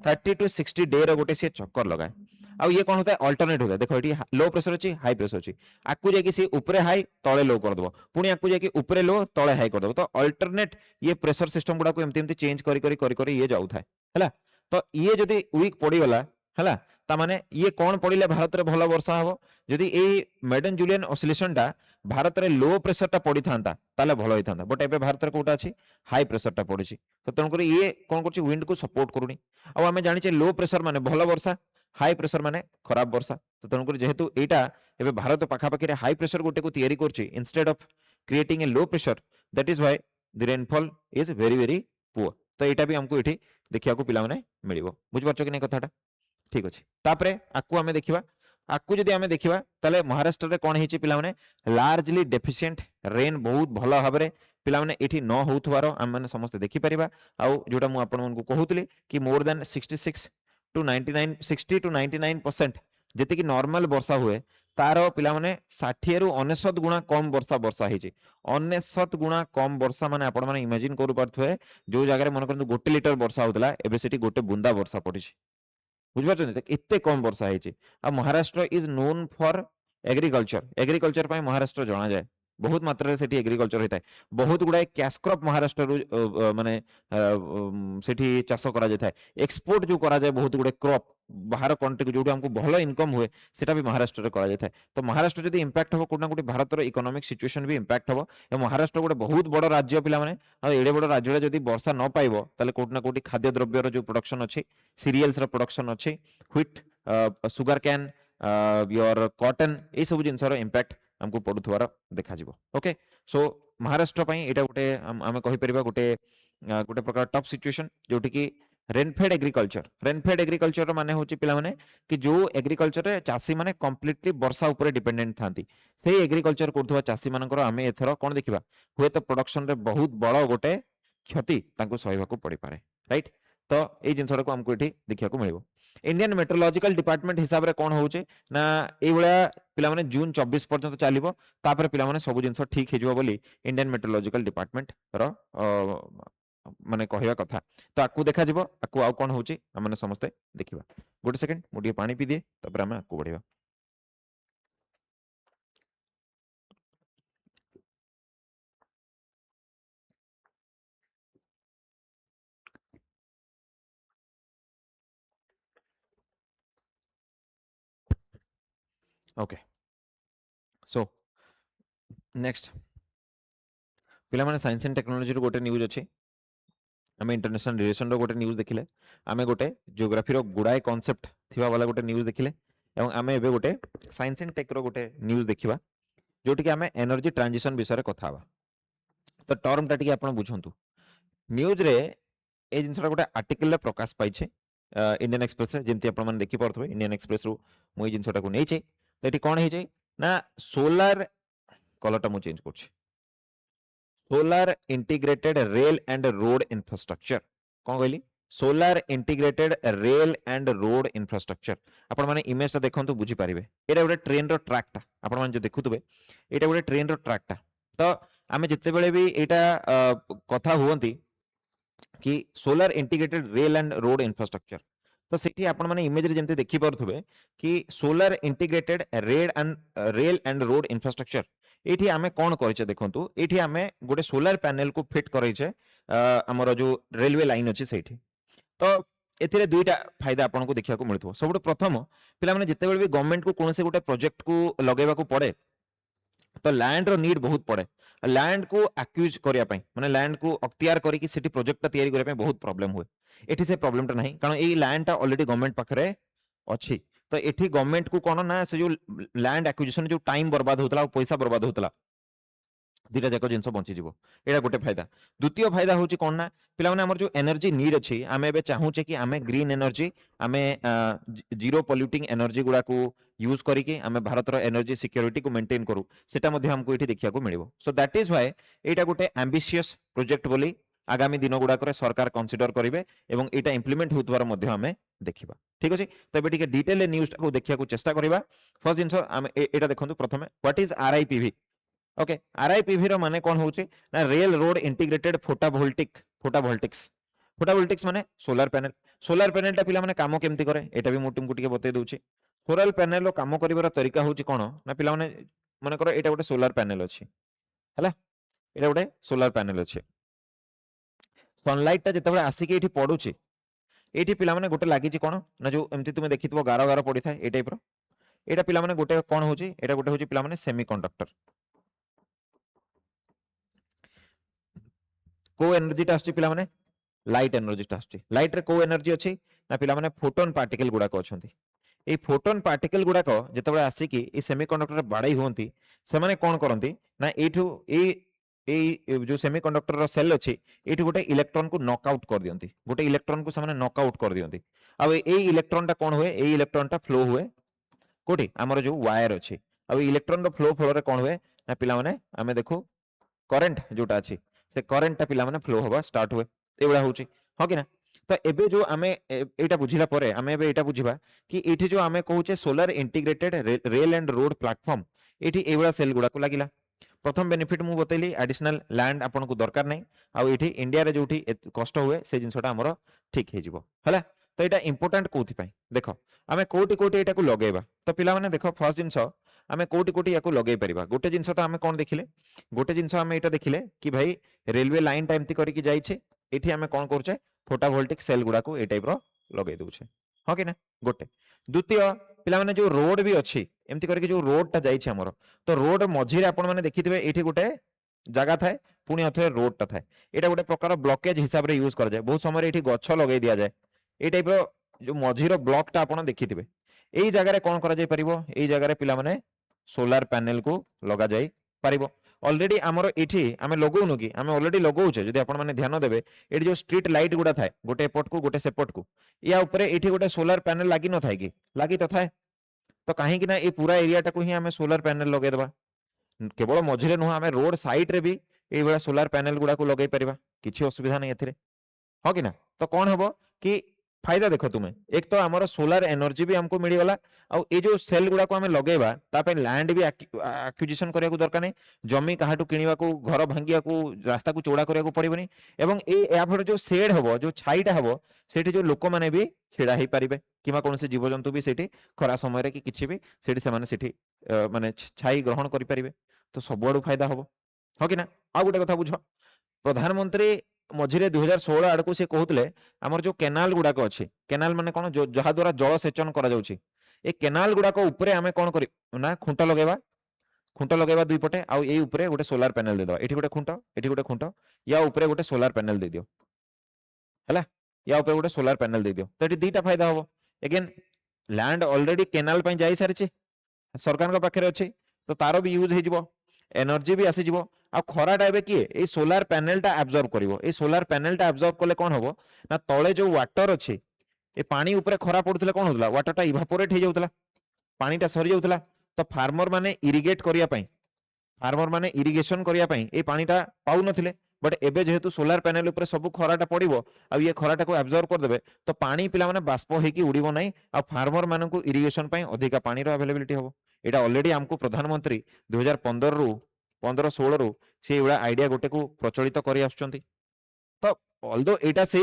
Speaker 1: 30 टू 60 डे रो गोटे से चक्कर लगाए आ ये कोन होता है अल्टरनेट होता है देखो एठी लो प्रेशर अछि हाई प्रेशर अछि आकु जे कि से ऊपरे हाई तळे लो कर दबो पुनी आकु जे कि ऊपरे लो तळे हाई कर दबो तो अल्टरनेट ये प्रेशर सिस्टम गुडा को एमती एमती चेंज करी ये जाउ थाए हैला तो ये जदी वीक पड़ी गला हैला ता माने ये कोन पड़िले भारत रे भलो वर्षा हबो जदी ए मेडन जूलियन ऑसिलेशन टा भारत रे लो प्रेशर टा पड़ी थांता ताले भलो होई थांता बट एबे भारत रे कोटा अछि हाई प्रेशर टा पड़िछि तो तन करी ये कोन करछि विंड को सपोर्ट करूनी आ हमें जानि छे लो प्रेशर माने भलो वर्षा हाई प्रेशर माने खराब वर्षा तो तन करी जेहेतु एटा एबे भारत पाखा पाखी रे हाई प्रेशर गोटे को तयारी करछि instead of creating a low pressure that is why the rainfall is very very poor तो एटा भी हमको एठी देखिया को पिला माने मिलिबो बुझ परछो कि नै कथाटा ठीक अछि तापरे आकु हमें देखिबा आकु जदि हमें देखिबा तले महाराष्ट्र रे कोन हेछि पिला माने लार्जली डेफिशिएंट रेन बहुत भलो हबरे पिला माने एठी न होउथवार हम माने समस्त देखि परिबा आउ जोटा मु आपन मन को कहउतली कि मोर देन 66 टू 99 60 टू 99% जेते कि नॉर्मल वर्षा हुए तारो पिला माने 60 रु 99 गुणा कम वर्षा हेछि 99 गुणा कम वर्षा माने आपण माने इमेजिन करू परथुए जो जगह रे मन करनु 1 लिटर वर्षा होतला एबे सेठी गोटे बुंदा वर्षा पड़िछि बुझिपारछन एते कम वर्षा हेछि आ Maharashtra is known for agriculture पय महाराष्ट्र जाना जाय बहुत मात्रा रे सेठी एग्रीकल्चर हेताय बहुत गुडाय कैश क्रॉप महाराष्ट्र रु माने सेठी चाष करा जाय एक्सपोर्ट जो करा जाय बहुत गुडे क्रॉप बाहर कंट्री को जोटी हमको भलो इनकम हुए सेटा भी महाराष्ट्र रे करा जाय तो महाराष्ट्र जदी इंपैक्ट हो कोना कोटी भारत रो इकोनॉमिक सिचुएशन भी इंपैक्ट हो ए महाराष्ट्र गोटे बहुत बड़ राज्य पिला माने आ एडे बड़ राज्य रे जदी वर्षा न पाइबो ताले कोटना कोटी खाद्य द्रव्य रो जो प्रोडक्शन अछि सीरियल्स रो प्रोडक्शन अछि wheat sugarcane your cotton ए सब जिंस रो इंपैक्ट हमको पडुथवार देखा जिवो ओके सो महाराष्ट्र पई एटा गोटे हम कहि परिबा गोटे गोटे प्रकार टफ सिचुएशन जोटी की रेनफेड एग्रीकल्चर माने होची पिला माने कि जो एग्रीकल्चर रे चासी माने कंप्लीटली वर्षा ऊपर डिपेंडेंट थांती सेही एग्रीकल्चर करथवा चासी मानकर आमे एथरो कोन देखिबा हुए तो प्रोडक्शन रे बहुत बड़ गोटे क्षति तांको सहिबा को पड़ी पारे राइट तो ए जिंसडा को हमको एठी देखिया को मिलिबो इंडियन मेट्रोलॉजिकल डिपार्टमेंट हिसाब रे कोन होउचे ना ए बळा पिला माने जून 24 पर्यंत चालिबो तापर पिला माने सब जिंस ठीक हेजबो बोली इंडियन मेट्रोलॉजिकल डिपार्टमेंट रो माने कहिबा कथा तो आकु देखा जिवो आकु आउ कोन होउची हमने समस्ते देखिबा गोटे सेकंड मुटिए पानी पी दिए तापर हम आकु बढ़िबा ओके सो नेक्स्ट पिला माने साइंस एंड टेक्नोलॉजी रो गोटे न्यूज अछि आम इंटरनेशनल रिलेशन रो गोटे न्यूज देखिले आम गोटे जियोग्राफी रो गुड़ाए कॉन्सेप्ट थिबा वाला गोटे न्यूज देखिले एवं आम एबे गोटे साइंस एंड टेक रो गोटे न्यूज देखिबा जोटी कि आम एनर्जी ट्रांजिशन विषय कथा हवा तो टर्म टा टिके आपण बुझंतु न्यूज रे ए जिनसटा गोटे आर्टिकल प्रकाश पाइछे इंडियन एक्सप्रेस रे जेमति आपण माने देखि परथबे इंडियन एक्सप्रेस रो मु ए जिनसटा को नेइछे तो एटी कोन हे ना सोलार कलर टा मु चेंज करछि solar integrated rail and road infrastructure कौन कहली solar integrated rail and road infrastructure आपण माने इमेज ता देखंतु बुझी पारिबे एटा गोटे ट्रेन रो ट्रैक ता आपण माने जो देखुतबे एटा गोटे ट्रेन रो ट्रैक ता तो आमे जत्ते बेले भी एटा कथा हुवंती कि solar integrated rail and road infrastructure तो सेठी आपण माने इमेज रे जेमते देखि परथुबे कि solar integrated rail and road infrastructure एठी आमे कोन करछे देखंतु एठी आमे गोटे सोलार पैनल को फिट करैछे हमर जो रेलवे लाइन अछि सेठी तो एथिरे दुईटा फायदा आपन को देखिया को मिलथो सबटो प्रथम पिला माने जत्ते बेले भी गवर्नमेंट को कोनसे गोटे प्रोजेक्ट को लगेबा को पड़े तो लैंड रो नीड बहुत पड़े लैंड को एक्यूज करिया पई माने लैंड को अख्तियार करी कि सिटी प्रोजेक्ट ता तयारी करिया पई बहुत प्रॉब्लम हुए एठी से प्रॉब्लम ता नहीं कारण ए लैंड ता ऑलरेडी गवर्नमेंट पाखरे अछि तो एठी गवर्नमेंट को कोन ना से जो लैंड एक्विजिशन जो टाइम बर्बाद होतला पैसा बर्बाद होतला दुईटा जाक जिनस बंची जीवो एटा गोटे फायदा द्वितीय फायदा होची कोन ना पिला माने हमर जो एनर्जी नीड अछि आमे एबे चाहूचे कि आमे ग्रीन एनर्जी आमे जीरो पोल्यूटिंग एनर्जी गुडा को यूज करिके आमे भारत रो एनर्जी सिक्योरिटी को मेंटेन करू सेटा मध्ये हमको एठी देखिया को मिलिबो सो दैट इज व्हाई एटा गोटे एम्बिशियस प्रोजेक्ट बोली आगामी दिन गुडा करे सरकार कंसीडर करिवे एवं एटा इंप्लीमेंट होतवार मध्ये हमें देखिबा ठीक अछि तो एबे टिके डिटेल न्यूज को देखिया को चेष्टा करिबा फर्स्ट जिंस आमे एटा देखंतु प्रथमे व्हाट इज आरआईपीवी ओके आरआईपीवी रो माने कोन होचे ना रेल रोड इंटीग्रेटेड फोटोवोल्टिक्स माने सोलार पैनल ता पिला माने काम केमती करे एटा भी मु तुमको टिके बतै दउची सोलार पैनल रो काम करिवार तरीका होची कोन ना पिला माने करो एटा गोटे सोलार पैनल अछि हला एटा गोटे सोलार पैनल अछि सनलाइट ता जते बळे आसी के एठी पडुची एठी पिला माने गोटे लागि छि कोन ना जो एमती तुमे देखितबो गारो गारो पडी थाए ए टाइप रो एटा पिला माने गोटे कोन होची एटा गोटे होची पिला माने सेमीकंडक्टर को एनर्जी टा आछी पिला माने लाइट एनर्जी टा आछी लाइट रे को एनर्जी अछि ना पिला माने फोटोन पार्टिकल गुडा को अछंती ए फोटोन पार्टिकल गुडा को जते बळे आसी कि ए सेमीकंडक्टर बाडै होंती से माने कोन करंती ना एठु ए जो सेमीकंडक्टर रो सेल अछि एठी गोटे इलेक्ट्रॉन को नॉकआउट कर दियंती गोटे इलेक्ट्रॉन को सामने नॉकआउट कर दियंती अब ए इलेक्ट्रॉन टा कोन हुए ए इलेक्ट्रॉन टा फ्लो हुए कोठी हमर जो वायर अछि अब इलेक्ट्रॉन रो फ्लो रे कोन हुए ना पिला माने हमें देखो करंट जोटा अछि से करंट टा पिला माने फ्लो होबा स्टार्ट हुए एबडा होची हो कि ना तो एबे जो आमे एटा बुझिला परे आमे एबे एटा बुझिबा कि एठी जो आमे कहूचे solar integrated rail and road platform एठी एबडा सेल गुडा को लागिला प्रथम बेनिफिट मु बतैली एडिशनल लैंड आपन को दरकार नै आ एठी इंडिया रे जोठी कष्ट हुए से जिंसटा हमर ठीक हे जिवो हला तो एटा इंपोर्टेंट कोथि पई देखो आमे कोटी कोटी एटा को लगेबा तो पिला माने देखो फर्स्ट जिंस आमे कोटी कोटी याको लगेई परिबा गोटे जिंस तो आमे कोन देखिले गोटे जिंस आमे एटा देखिले कि भाई रेलवे लाइन टाइम ती करी कि जाइछे एठी आमे कोन करछे फोटोवोल्टिक सेल गुडा को ए टाइप रो लगेई दोछे हो कि ना गोटे द्वितीय पिला माने जो रोड भी अछि एमती करके जो रोड टा जाइछे हमर तो रोड मझिरे आपण माने देखिथिबे एठी गोटे जगह थाए पुणी अथे रोड टा थाए एटा गोटे प्रकार ब्लॉकेज हिसाब रे यूज कर जाय बहुत समय एठी गच्छ लगेई दिया जाय ए टाइप रो जो मझिरो ब्लॉक टा आपण देखिथिबे एई जगह रे कोन करा जाय परिबो एई जगह रे पिला माने सोलार पैनल को लगा जाय परिबो ऑलरेडी हमर एठी आमे लगौनु कि आमे ऑलरेडी लगौछे जदि आपण माने ध्यान देबे एठी जो स्ट्रीट लाइट गुडा थाए गोटे एपट को गोटे सेपट को या ऊपर एठी गोटे सोलार पैनल लागी न थाए कि लागी तो थाए तो कहीं ना ये पूरा एरिया टाको ही आमे सोलार पैनल लगे देबा केवल मझिरे नुह आमे रोड साइड रे भी ए बेला सोलार पैनल गुडा को लगै परिबा किछि असुविधा नै एथिरे हो कि ना तो कौन हबो कि फायदा देखो तुम्हें एक तो आमर सोलार एनर्जी भी हमको मिल गला आ ए जो सेल गुडा को आमे लगेबा ता पे लैंड भी एक्विजिशन करिया को दरकार नै जमी काहाटू किनिबा को घर भांगिया को रास्ता को चौड़ा करिया को पड़िबनी एवं ए या पर जो शेड हबो जो छाईटा हबो सेठी जो लोक माने भी छिड़ा हे परिबे किमा कोन से जीवजंतु भी सेठी खरा समय रे कि किछि भी सेठी से माने सेठी माने छाई ग्रहण करि परिबे तो सबआडू फायदा हबो हो कि ना आ गोटे कथा बुझ प्रधानमंत्री मझिरे 2016 आड़को से कहउतले हमर जो केनाल गुडा को अछि केनाल माने कोन जहा द्वारा जल सेचन करा जाउछि ए केनाल गुडा को ऊपर आमे कोन करी ना खुंटा लगेबा दुई पटे आउ एई ऊपर गोटे सोलार पैनल दे दवा एठी गोटे खुंटा या ऊपर गोटे सोलार पैनल दे दियो हला या ऊपर गोटे सोलार पैनल दे दियो तो एठी दीटा फायदा होबो अगेन लैंड ऑलरेडी केनाल पई जाई सारिचे सरकार को पाखे अच्छे तो तार भी यूज हो एनर्जी भी आसी जीवो आ खराटा एबे किए ए सोलार पैनल टा एब्जॉर्ब करिवो ए सोलार पैनल टा एब्जॉर्ब कले कोन होबो ना तळे जो वाटर अछि ए पानी ऊपर खरा पडुतले कोन होतला वाटर टा इवापोरेट हे जाउतला पानी टा सरी जाउतला तो फार्मर माने इरिगेट करिया पई फार्मर माने इरिगेशन करिया पई ए पानी टा पाउ नथिले बट एबे जेहेतु सोलार पैनल ऊपर सब खराटा पड़िबो आ ये खराटा को एब्जॉर्ब कर देबे तो पानी पिला माने बाष्प हेकी उड़िबो नै आ फार्मर मानकु इरिगेशन पई अधिका पानी रो अवेलेबिलिटी होबो एटा ऑलरेडी हमको प्रधानमंत्री 2015 रु 15-16 रु से एवडा आइडिया गोटे को प्रचलित करी आछुचंती तो ऑल्दो एटा से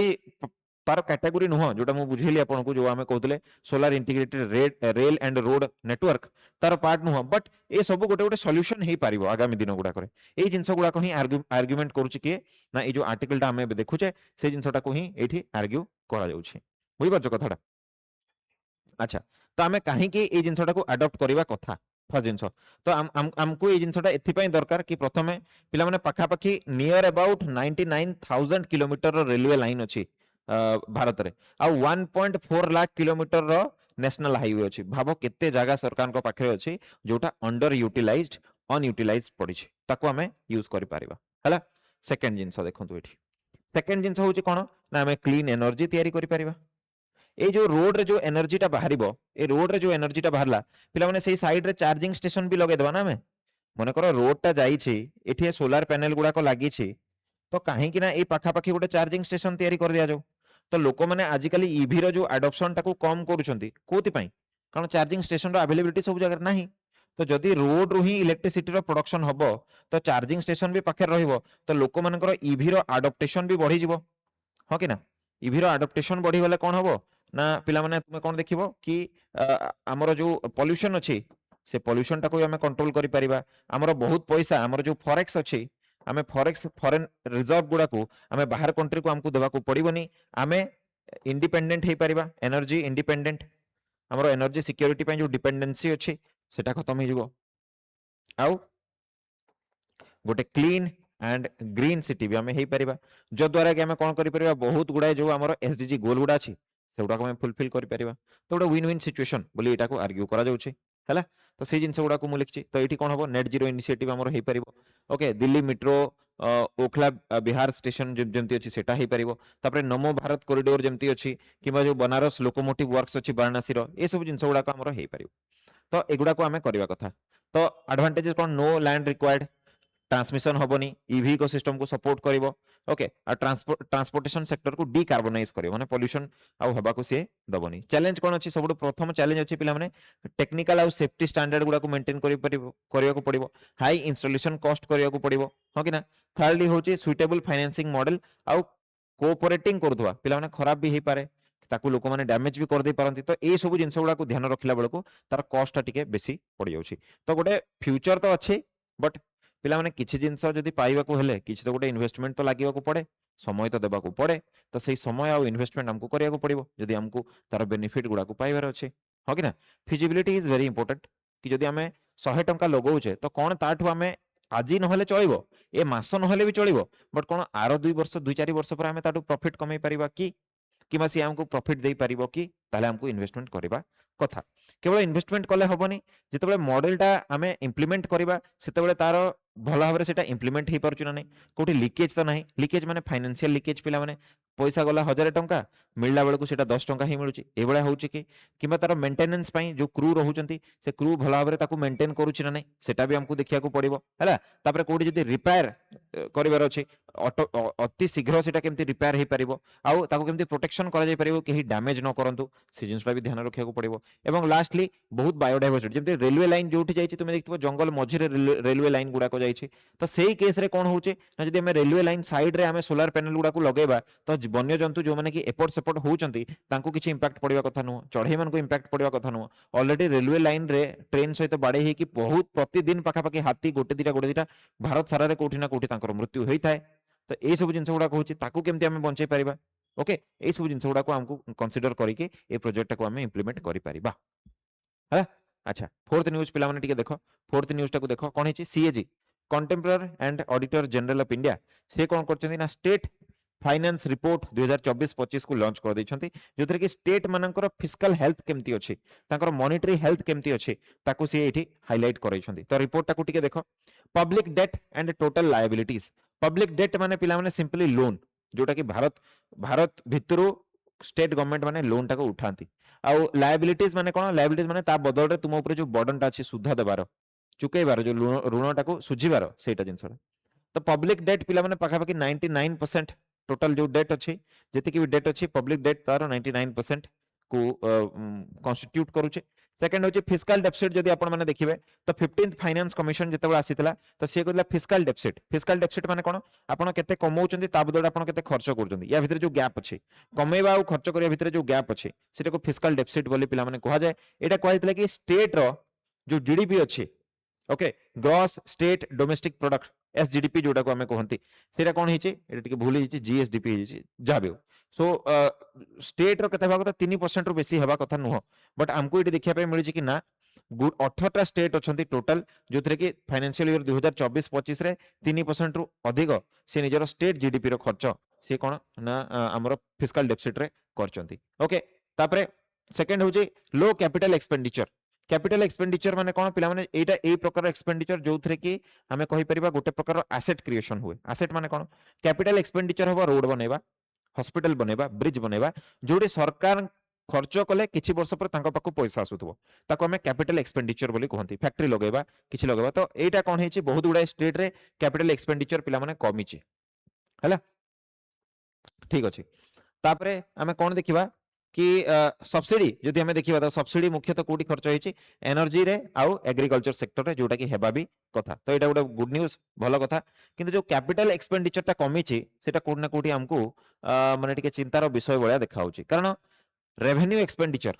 Speaker 1: तार कैटेगरी नुह जोटा मु बुझेली आपन को जो आमे कहतले solar integrated rail and road network तार पार्ट नुह बट ए सब गोटे गोटे सॉल्यूशन हे पारिबो आगामी दिन गुडा करे ए जिंस गुडा को ही आर्गुमेंट करूची के ना ए जो आर्टिकल टा हमें देखुचे से जिंसटा को ही एठी आर्ग्यू करा जाउची बुझि पाछो कथाटा अच्छा तो आमे काहे कि ए जिंसटा को अडॉप्ट करबा कथा फर्स्ट जिंस तो हमको ये जिंसटा एथिपाई दरकार कि प्रथमे पिला माने पाखा पाखी near about 99000 kilometre railway line अछि भारत रे आ 1.4 लाख किलोमीटर रो नेशनल हाईवे अछि भाबो केते जागा सरकार को पाखरे अछि जोटा अंडर यूटिलाइज्ड अनयूटिलाइज्ड पड़ी छै ताको हमें यूज करि पारिबा हला सेकंड जिंस देखंतु एठी सेकंड जिंस होछि कोन ना हमें क्लीन एनर्जी तयारी करि पारिबा ए जो रोड रे जो एनर्जी टा बाहरिबो ए रोड रे जो एनर्जी टा बाहरला पिला माने सेही साइड रे चार्जिंग स्टेशन भी लगे देबा ना हमें मने करो रोड टा जाई छी एठी सोलार पैनल गुडा को लागि छी तो काहे कि ना ए पाखा पाखी गोटे चार्जिंग स्टेशन तयारी कर दिया जाऊ तो लोक मैंने आजिकल इवी रो जो अडॉप्शन टाको कम करूछंती कोति पई कारण चार्जिंग स्टेशन रो अवेलेबिलिटी सब जगह नाही तो जदि रोड रू ही इलेक्ट्रिसिटी रो प्रोडक्शन हबो तो चार्जिंग स्टेशन भी पाखे रहइबो तो लोक मानकर इवी रो अडॉप्टेशन भी बढ़ी जिवो हो कि ना इवी रो अडॉप्टेशन बढ़ी गले कोन हबो ना पिला माने तुमे कोन देखिबो कि हमरो जो पोल्यूशन अछि से पोल्यूशन टाको हमें कंट्रोल करि परिबा हमरो बहुत पैसा हमरो जो फॉरेक्स अछि आमे फॉरेक्स फॉरेन रिजर्व गुडा को आमे बाहर कंट्री को हमको देबा को पड़िबोनी आमे इंडिपेंडेंट हे परिबा एनर्जी इंडिपेंडेंट हमरो एनर्जी सिक्योरिटी पे जो डिपेंडेंसी अछि सेटा खत्म हे जिवो आउ गोटे क्लीन एंड ग्रीन सिटी भी आमे हे परिबा जो द्वारा कि आमे कोन करि परिबा बहुत गुडा जो हमरो एसडीजी गोल गुडा अछि सेउडा को आमे फुलफिल करि परिबा तो गोटे विन विन सिचुएशन बोली एटा को आर्ग्यू करा जाउछि हैला तो से जिनस गुडा को मु लिखछि तो एठी कोन हबो नेट जीरो इनिशिएटिव हमरो हे परिबो okay Delhi metro Okhla Vihar station जेमती अछि सेटा हे परिबो तापरे नमो भारत कॉरिडोर जेमती अछि किबा जो बनारस लोकोमोटिव वर्क्स अछि वाराणसी रो ए सब जिनस गुडा को हमरो हे परिबो तो एगुडा को हमें करबा कथा तो एडवांटेजेस कोन नो लैंड रिक्वायर्ड ट्रांसमिशन होबनी ईवी इकोसिस्टम को सपोर्ट करिवो ओके आ ट्रांसपोर्टेशन सेक्टर को डिकार्बोनाइज करिवो माने पोल्यूशन आ हबा को से दबनी चैलेंज कोन अछि सबडो प्रथम चैलेंज अछि पिला माने टेक्निकल आ सेफ्टी स्टैंडर्ड गुडा को मेंटेन करिया को पड़िवो हाई इंस्टॉलेशन कॉस्ट करिया को पड़िवो हो कि ना थर्डली होची सुइटेबल फाइनेंसिंग मॉडल आ कोऑपरेटिंग करदवा पिला माने खराब भी हे पारे ताकू लोक माने डैमेज भी कर दे पारंती तो ए सब जिंस गुडा को ध्यान रखिला बेलको तार कॉस्ट टिके बेसी पड़ जाउची तो गोटे फ्यूचर तो अच्छे बट पिला माने किछि जिंस जदी पाइबा को हेले किछि तो गोटे इन्वेस्टमेंट तो लागिबा को पड़े समय तो देबा को पड़े तो सही समय आ इन्वेस्टमेंट हमको करिया को पड़िबो जदी हमको तार बेनिफिट गुडा को पाइबार अछि हो कि ना फिजिबिलिटी इज वेरी इंपोर्टेंट कि जदी हमें 100 टंका लगौछे तो कोन ताठु हमें आजी नहले चलिबो ए मास नहले भी चलिबो बट कोन आरो 2 वर्ष 2-4 वर्ष पर हमें ताठु प्रॉफिट कमै परिबा कि किमा से हमको प्रॉफिट दे पारिबो कि ताले हमको इन्वेस्टमेंट करिबा कथा केवल इन्वेस्टमेंट कले हबनी जेतेबेले मॉडलटा हमें इंप्लीमेंट करिबा सेतेबेले तार भल भाव सेटा इंप्लीमेंट हो पारछु ना नहीं कोठी लीकेज तो नहीं लीकेज माने फाइनेंशियल लीकेज पिला माने पैसा गला 1000 टंका मिलला बेलको सेटा 10 टंका ही मिलुची एबळा होउची कि किबा तार मेंटेनेंस पई जो क्रू रहउचंती से क्रू भल भाव ताकू मेंटेन करूची ना नहीं सेटा भी हमको देखिया को पड़िबो हैला तापरे कोठी जदी रिपेयर करिवार अछि अति शीघ्र सेटा केमती रिपेयर हे परिबो आउ ताकू केमती प्रोटेक्शन करा जाय परिबो केही डैमेज न करंतु से जिंसटा भी ध्यान रखिया को पड़िबो एवं लास्टली बहुत बायोडाइवर्सिटी जेमती रेलवे लाइन जोठी जाईची तुमे देखिबो जंगल मझिरे रेलवे लाइन गुडा को जाईची तो सेही केस रे कोन होउचे ना जदी हमें रेलवे लाइन साइड रे हमें सोलर पैनल गुडा को लगेबा तो वन्य जंतु जो माने कि एपट सेपट होउचंती तांको किछि इंपैक्ट पड़िबा कथा नु चढ़ई मन को इंपैक्ट पड़िबा कथा नु ऑलरेडी रेलवे लाइन रे ट्रेन सहित बाडे हे कि बहुत प्रतिदिन पाखा पाखी हाथी गोटे दिटा भारत सारा रे कोठी ना कोठी तांकर मृत्यु होई थाए तो ए सब जिंस गुडा कहूची ताकू केमती हमें बंचै परिबा ओके ए सब जिंस गुडा को हमको कंसीडर करिके ए प्रोजेक्ट को हमें इंप्लीमेंट करि परिबा। है। अच्छा फोर्थ न्यूज पिला माने टिके देखो, फोर्थ न्यूज टाको देखो कोन हेची CAG comptroller and auditor general of India से कोन करचंदी ना स्टेट फाइनेंस रिपोर्ट 2024-25 को लॉन्च कर दैछंती, जोथरे कि स्टेट मानकर फिस्कल हेल्थ केमती अछि, तांकर मॉनिटरी हेल्थ केमती अछि ताको से एठी हाइलाइट करैछंती। तो रिपोर्ट टाको टिके देखो, public debt and total liabilities. Public debt माने पिला माने सिंपली लोन, जोटा कि भारत भितरु स्टेट गवर्नमेंट माने लोन टाको उठांती। आउ लायबिलिटीज माने कोन, लायबिलिटीज माने ता बदल रे तुम ऊपर जो बर्डन टा अछि सुधा देबार, चुकेइबार जो ऋण टाको सुझिबार सेटा जिंसडा। तो पब्लिक डेट पिला माने पाखापाखि 99% टोटल जो डेट अच्छी जति की भी डेट अच्छी पब्लिक डेट तार 99% को कॉन्स्टिट्यूट करूचे। सेकंड होचे फिस्कल डेफिसिट, जदि आपण माने देखिबे तो 15th फाइनेंस कमिशन जेतेबेला आसीतला तो से कहला फिस्कल डेफिसिट। फिस्कल डेफिसिट माने कोन, आपण केते कमाउचंती ता बदले आपण केते खर्च करूचंती, या भितर जो गैप अछि कमेबा आ खर्च करिया भितर जो गैप अछि सेटा को फिस्कल डेफिसिट बोली पिला माने कहा जाय। एटा कहैतला कि स्टेट रो जो जीडीपी अछि, okay, gross state domestic product SGDP जोटा को हमें कहंती, सेटा कोन हिचे एटा टिके भूल हिचे जीएसडीपी हिचे जाबे। सो स्टेट रो कते भाग तो 3% रो बेसी हेबा कथा नुह, बट हमको एटी देखिया पे मिली कि ना 18टा स्टेट अछंती टोटल, जोथरे कि फाइनेंशियल ईयर 2024-25 रे 3% रु अधिक से निजर स्टेट जीडीपी रो खर्च से कोन ना हमरो फिस्कल डेफिसिट रे करचंती। ओके, तापरे सेकंड होजे लो कैपिटल एक्सपेंडिचर। कैपिटल एक्सपेंडिचर माने कोन पिला माने एटा ए प्रकार एक्सपेंडिचर जोथरे कि हमें कहि परिबा गोटे प्रकार एसेट क्रिएशन हुए। एसेट माने कोन, कैपिटल एक्सपेंडिचर होबा रोड बनेबा, हॉस्पिटल बनेबा, ब्रिज बनेबा, जोडे सरकार खर्च कले किछि वर्ष पर तांको पाकु पैसा आसुथबो ताको हमें कैपिटल एक्सपेंडिचर बोली कहंती। फैक्ट्री लगेबा किछि लगेबा, तो एटा कोन हेछि बहुत गुडा स्टेट रे कैपिटल एक्सपेंडिचर पिला माने कमिछि हला। ठीक अछि, तापरे हमें कोन देखिबा कि सब्सिडी जदि हमें देखिबा तो सब्सिडी मुख्यतः कोठी खर्च होइछि एनर्जी रे आउ एग्रीकल्चर सेक्टर रे, जोटा कि हेबा भी कथा। तो एटा गोटे गुड न्यूज भलो कथा, किंतु जो कैपिटल एक्सपेंडिचर टा कमिछि सेटा कोठी ना कोठी हमकु माने टिके चिंतार विषय भलिया देखा होछि। कारण रेवेन्यू एक्सपेंडिचर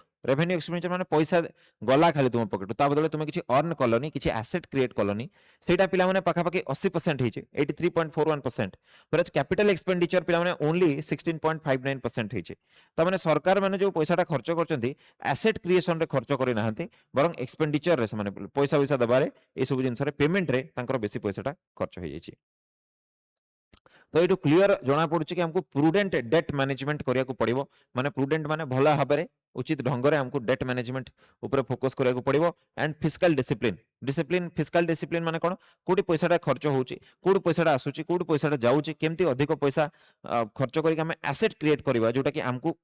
Speaker 1: माने पैसा गला खाली तुम पॉकेट, ता बदले तुम किछि अर्न कलोनी, किछि एसेट क्रिएट कलोनी, सेटा पिला माने पाखापाखि 80% हिचे 83.41%, व्हेरेज कैपिटल एक्सपेंडिचर पिला माने ओनली 16.59% हिचे। ता माने सरकार माने जो पैसाटा खर्च करचंती एसेट क्रिएशन रे खर्च करि नाहंती, बरং एक्सपेंडिचर रे माने पैसा पैसा दबारे ए सब जिंस रे पेमेंट रे तांकर बेसी पैसाटा खर्च होई जायछि। तो ये क्लियर जना पड़ुछि कि हमको प्रूडेंट डेट मैनेजमेंट करिया को पड़िबो, माने प्रूडेंट माने भला भाबरे उचित ढंग रे हमको डेट मैनेजमेंट ऊपर फोकस करिया को पड़िबो। And fiscal discipline fiscal discipline माने कोन, कोडी पैसाटा खर्च होउछि, कोडी पैसाटा आसुछि, कोडी पैसाटा जाउछि, केमती अधिक पैसा खर्च करिक हम एसेट क्रिएट करबा जोटा कि हमको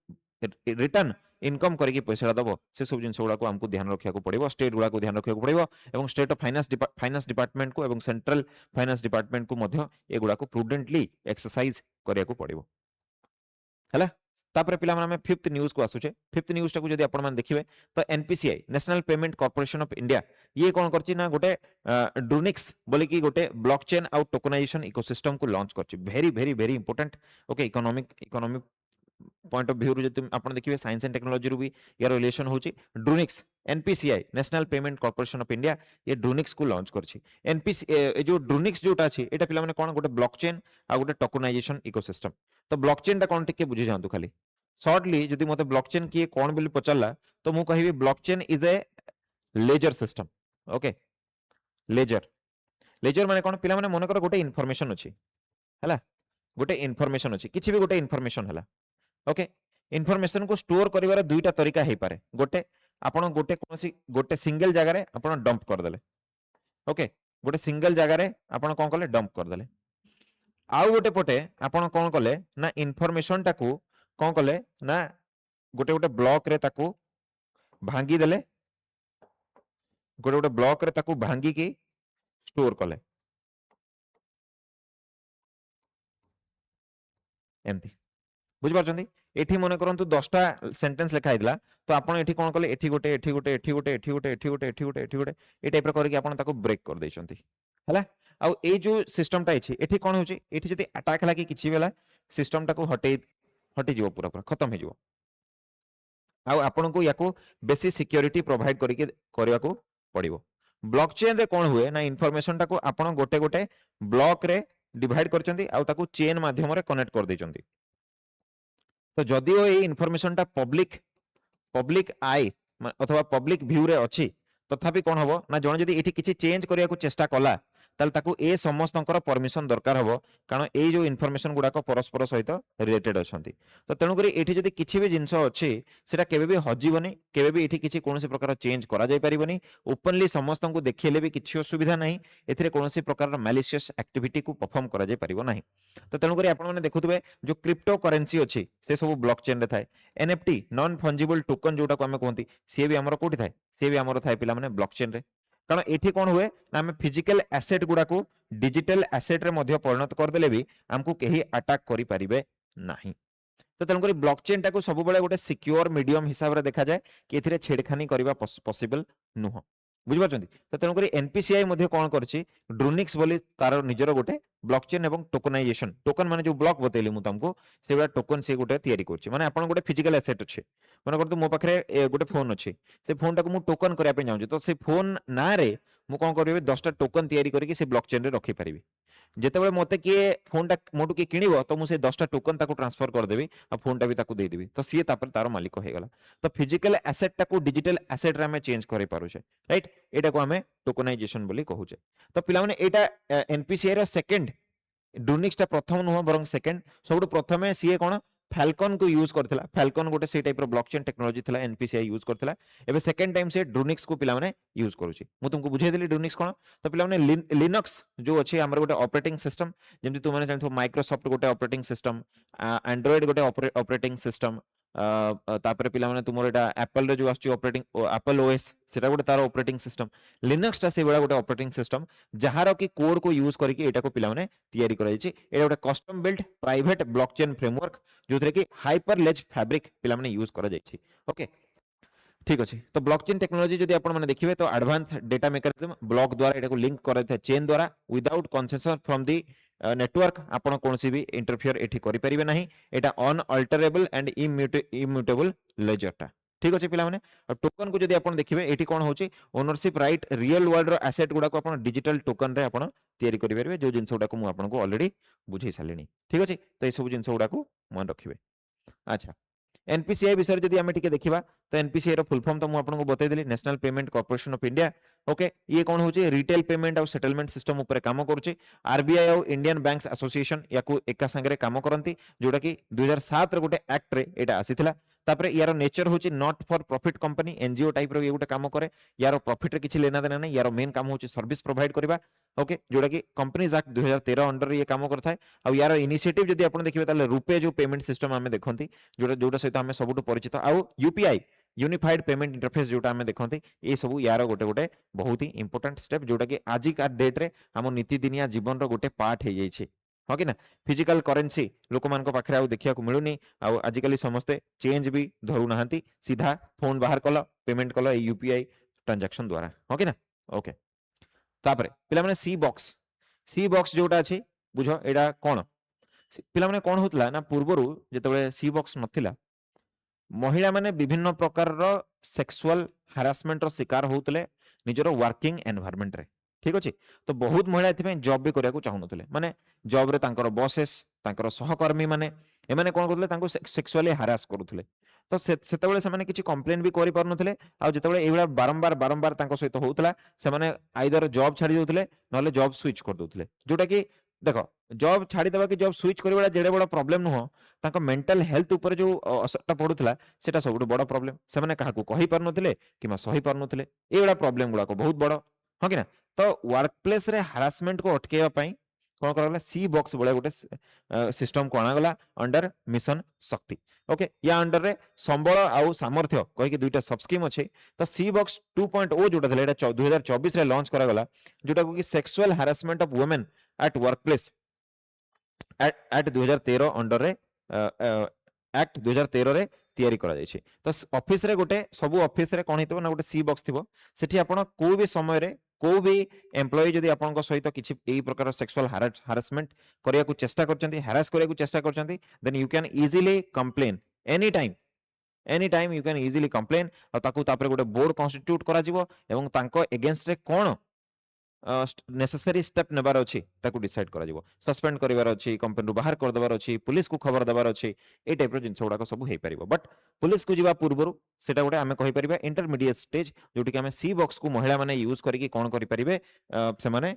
Speaker 1: रिटर्न इनकम करके पैसा दबो, से सब जिन गुड़ा को हमको ध्यान रखा पड़ो, स्टेट गुड़ा को ध्यान रखा पड़ो, और स्टेट ऑफ फाइनेंस डिपार्टमेंट को सेंट्रल फाइनेंस डिपार्टमेंट को मध्य एगुड़ा को प्रूडेंटली एक्सरसाइज करिया को पड़ो हैला। तापर पिला माने फिफ्थ न्यूज को आसुचे। फिफ्थ न्यूज टाको जदि आपण मान देखिबे तो NPCI national payment corporation of India ये कोन करछि ना गोटे ड्रूनिक्स बोली कि गोटे ब्लॉकचेन आउ टोकनाइजेशन इकोसिस्टम को लॉन्च करछि। Very very very important, okay, economic point of view जदि आपण देखिबे साइंस एंड टेक्नोलॉजी रु भी यार रिलेशन होछि। ड्रूनिक्स NPCI national payment corporation of India ये ड्रूनिक्स को लॉन्च करछि। एनपीसी ए जो ड्रूनिक्स जोटा अछि एटा पिला माने कोन गोटे ब्लॉकचेन आ गोटे टोकनाइजेशन इकोसिस्टम। तो ब्लॉकचेन टा कोन टिके बुझि जांतु खाली शॉर्टली, जदि मते ब्लॉकचेन किए कोन बोली पचला तो मु कहिबी blockchain is a ledger system. Okay, ledger माने कोन, पिला माने मन कर गोटे इन्फॉर्मेशन अछि हैला, गोटे इन्फॉर्मेशन अछि, किछि भी गोटे इन्फॉर्मेशन हैला। ओके, इन्फॉर्मेशन को स्टोर करिवार दुईटा तरीका हे पारे। गोटे आपण गोटे कोनसी गोटे सिंगल जगह रे आपण डंप कर देले, ओके, गोटे सिंगल जगह रे आपण कोन करले डंप कर देले। आउ गोटे पटे आपण कोन करले ना इन्फॉर्मेशन टाकू कोन करले ना गोटे गोटे ब्लॉक रे ताकू भांगी देले, गोटे गोटे ब्लॉक रे ताकू भांगी की स्टोर कले एमती। बुझ पारछंती, एठी मन करंतु 10टा सेंटेंस लिखा हैदला तो आपण एठी कोन करले एठी गोटे एठी गोटे एठी गोटे एठी गोटे एठी गोटे एठी गोटे एठी गोटे ए टाइप रे करके आपण ताको ब्रेक कर दैछंती हैला। आउ ए जो सिस्टम टा अछि एठी कोन होछि, एठी जति अटैक हला कि किछि बेला सिस्टम टाको हटे जीवो, पूरा पूरा खत्म हे जीवो। आउ आपण को याको बेसी सिक्योरिटी प्रोवाइड करके करिया को पड़िबो। ब्लॉकचेन रे कोन हुए ना इन्फॉर्मेशन टाको आपण गोटे गोटे ब्लॉक रे डिवाइड करचंती आउ ताको चेन माध्यम रे कनेक्ट कर दैछंती। तो जदिओ ये इन्फॉर्मेशन टा पब्लिक आई अथवा पब्लिक व्यू रे अछि तथापि कोन हबो ना जण जदी एठी किछि चेंज करिया को चेष्टा कला ताल ताकू ए समस्तंकर परमिशन दरकार हबो कारण ए जो इन्फॉर्मेशन गुडा को परस्पर सहित रिलेटेड अछंती तो तेणु करी एठी जदी किछि भी जिंस अछि सेटा केबे भी हजिबनी केबे भी एठी किछि कोनोसी प्रकार चेंज करा जाय परिबनी ओपनली समस्तंकु देखिले भी किछि असुविधा नाही एथिरे कोनोसी प्रकार मैलिशियस एक्टिविटी को परफॉर्म करा जाय परिबो नाही तो तेणु करी आपण माने देखुतबे जो क्रिप्टो करेंसी अछि से सब ब्लॉकचेन रे थाए एनएफटी नॉन फंजिबल टोकन जोटा को हमें कहंती से भी हमर कोठी थाए से भी हमर थाए पिला माने ब्लॉकचेन रे कारण एठी कोन हुए ना हमें फिजिकल एसेट गुडा को डिजिटल एसेट रे मध्य परिणत कर देले भी हमको केही अटैक करि परिबे नाही तो तेणुक ब्लॉकचेन टाको सब गोटे सिक्योर मीडियम हिसाब से देखा जाए कि एथिरे छेड़खानी करबा पॉसिबल नुह बुझिपारछंती तो तेणुक एनपीसीआई मध्ये कोन करछि ड्रोनिक्स बोली तार निजर गोटे ब्लॉकचेन एवं टोकनाइजेशन टोकन माने जो ब्लॉक बतेली मु तुमको सेबा टोकन से गोटे तयारी करछि माने आपण गोटे फिजिकल एसेट अछि माने करतो मो पाखरे गोटे फोन अछि से फोन टाको मु टोकन करिया पे जाउछि तो से फोन ना रे मु कोन करबे 10टा टोकन तयारी करके से ब्लॉकचेन रे रखि परिबी जेतेबेले मते किए फोन टा मोटू किए किनिबो तो मु से 10टा टोकन ताको ट्रांसफर कर देबी आ फोन टा भी ताको दे देबी तो सी तापर तार मालिक हो गला तो फिजिकल एसेट टाको डिजिटल एसेट रे हमें चेंज करे पारुछे राइट एटा को हमें टोकनाइजेशन बोली कहूचे तो पिला माने एटा एनपीसीआई रो सेकंड ड्रोनिक्स टा प्रथम नुह बरং सेकंड सबटु प्रथमे सीए कोन फाल्कन को यूज करथिला फाल्कन गोटे से टाइप रो ब्लॉकचेन टेक्नोलॉजी थिला एनपीसीआई यूज करथिला एबे सेकंड टाइम से ड्रोनिक्स को पिला माने यूज करूची मु तुमको बुझाई देली ड्रोनिक्स कोन तो पिला माने लिनक्स जो अछि हमर गोटे ऑपरेटिंग सिस्टम जेमति तुम माने जानथो माइक्रोसॉफ्ट गोटे ऑपरेटिंग सिस्टम एंड्रॉइड गोटे ऑपरेटिंग सिस्टम तापर पिला माने तुमर एटा एप्पल रे जो आछि ऑपरेटिंग एप्पल ओएस सेटा गोटे तार ऑपरेटिंग सिस्टम लिनक्स टा से बडा गोटे ऑपरेटिंग सिस्टम जहार की कोड को यूज करके एटा को पिला माने तयारी करा जायछि एटा गोटे custom built private blockchain framework जोथरे कि हाइपरलेज फैब्रिक पिला माने यूज करा जायछि ओके ठीक अछि तो ब्लॉकचेन टेक्नोलॉजी जदि आपण माने देखिबे तो एडवांस डेटा मैकेनिज्म ब्लॉक द्वारा एटा को लिंक करा था चेन द्वारा without concession from the network आपण कोनसी भी इंटरफियर एठी करि परिबे नाही एटा अनअल्टरेबल एंड इम्यूटेबल लेजरटा ठीक अछि पिला माने और टोकन को जदि आपण देखिबे एठी कोन होची ओनरशिप राइट रियल वर्ल्ड रो एसेट गुडा को आपण डिजिटल टोकन रे आपण तयारी करि परिबे जो जिंस गुडा को मु आपण को ऑलरेडी बुझै सालिनी ठीक अछि तो ए सब जिंस गुडा को मन रखिबे अच्छा एनपीसीआई विषय जदि आमे टिके देखिबा तो एनपीसीआई रो फुल फॉर्म तो मु आपन को बतै देली national payment corporation of India okay ये कोन होची रिटेल पेमेंट और सेटलमेंट सिस्टम ऊपर काम करूची आरबीआई और इंडियन बैंक्स एसोसिएशन याकू एका संगे काम करंती जोडा कि 2007 रे गोटे एक्ट रे एटा आसीथिला तापरे यारो नेचर होची not for profit company NGO type रो ये गोटे काम करे यारो प्रॉफिट रे किछि लेना देना नै यारो मेन काम होची सर्विस प्रोवाइड करबा ओके जोडा कि कंपनीज एक्ट 2013 अंडर ये काम करथाय आ यारो इनिशिएटिव जदि आपण देखिबे ताले रुपे जो पेमेंट सिस्टम हमें देखंती जोडा जोडा सहित हमें सबुटु परिचित आ यूपीआई यूनिफाइड पेमेंट इंटरफेस जोटा हमें देखंती ए सब यारो गोटे गोटे बहुत ही इंपोर्टेंट स्टेप जोटा कि आज का डेट रे हम नीतिदिनिया जीवन रो गोटे पार्ट हे जाइछे हो कि ना फिजिकल करेंसी लोक मान को पाखरे आ देखिया को मिलुनी आ आजिकली समस्ते चेंज भी धरु नाहंती सीधा फोन बाहर कल पेमेंट कल यूपीआई ट्रांजैक्शन द्वारा हो कि ना ओके तापरे पिला माने सी बॉक्स जोटा अछि बुझो एडा कोन पिला माने कोन होतला ना पूर्वरु जेतबे सी बॉक्स नथिला महिला माने विभिन्न प्रकार रो सेक्सुअल हारासमेंट रो शिकार होतले निजरो वर्किंग एनवायरनमेंट रे ठीक अछि तो बहुत महिला एथिमे जॉब भी करिया को चाहुनथले माने जॉब रे तांकर बॉसेस तांकर सहकर्मी माने एमाने कोन करथले तांको सेक्सुअली हारास करूथले तो सेतेबेले से माने किछि कंप्लेन भी करि परनुथले आ जेतेबेले एबेला बारंबार तांको सहित होउतला से माने आइदर जॉब छाडी देउथले नले जॉब स्विच कर देउथले जोटा कि देखो जॉब छाडी देबा कि जॉब स्विच करबा जेडे बड़ा प्रॉब्लम नुह तांको मेंटल हेल्थ ऊपर जो असरटा पडुथला सेटा सबुठ बड़ प्रॉब्लम से माने काहा को कहि परनुथले किमा सही परनुथले ए बड़ा प्रॉब्लम गुडा को बहुत बड़ हो कि ना तो वर्क प्लेस रे हरासमेंट को अटकेवा पई कोन करगला सी बॉक्स बळे गोटे सिस्टम को आनागला अंडर मिशन शक्ति ओके या अंडर रे संबळ आउ सामर्थ्य कहि कि दुईटा सब स्कीम अछि तो सी बॉक्स 2.0 जोटा थले एटा 2024 रे लॉन्च करागला जोटा को कि sexual harassment of women at work place at 2013 under रे एक्ट 2013 रे तयारी करा जायछि तो ऑफिस रे गोटे सब ऑफिस रे कोन हितबो ना गोटे सी बॉक्स थिबो सेठी आपण को भी समय रे को भी एम्प्लॉय जदि आपण को सहित किछि एई प्रकार सेक्सुअल हारासमेंट करिया को चेष्टा करचंती हैरास करिया को चेष्टा करचंती then you can easily complain any time you can easily complain और ताकू तापर गोटे बोर्ड कॉन्स्टिट्यूट करा जिवो एवं तांको अगेंस्ट रे कोन नेसेसरी स्टेप नेबार अछि ताकू डिसाइड करा जिवो सस्पेंड करिवार अछि कंपनी रु बाहर कर देबार अछि पुलिस को खबर देबार अछि ए टाइप रो जिंस गुडा सब हेई परिबो बट पुलिस को जिवा पूर्वरु सेटा गोटे आमे कहि परिबा इंटरमीडिएट स्टेज जोटी कि आमे सी बॉक्स को महिला माने यूज करिकि कोन करि परिबे से माने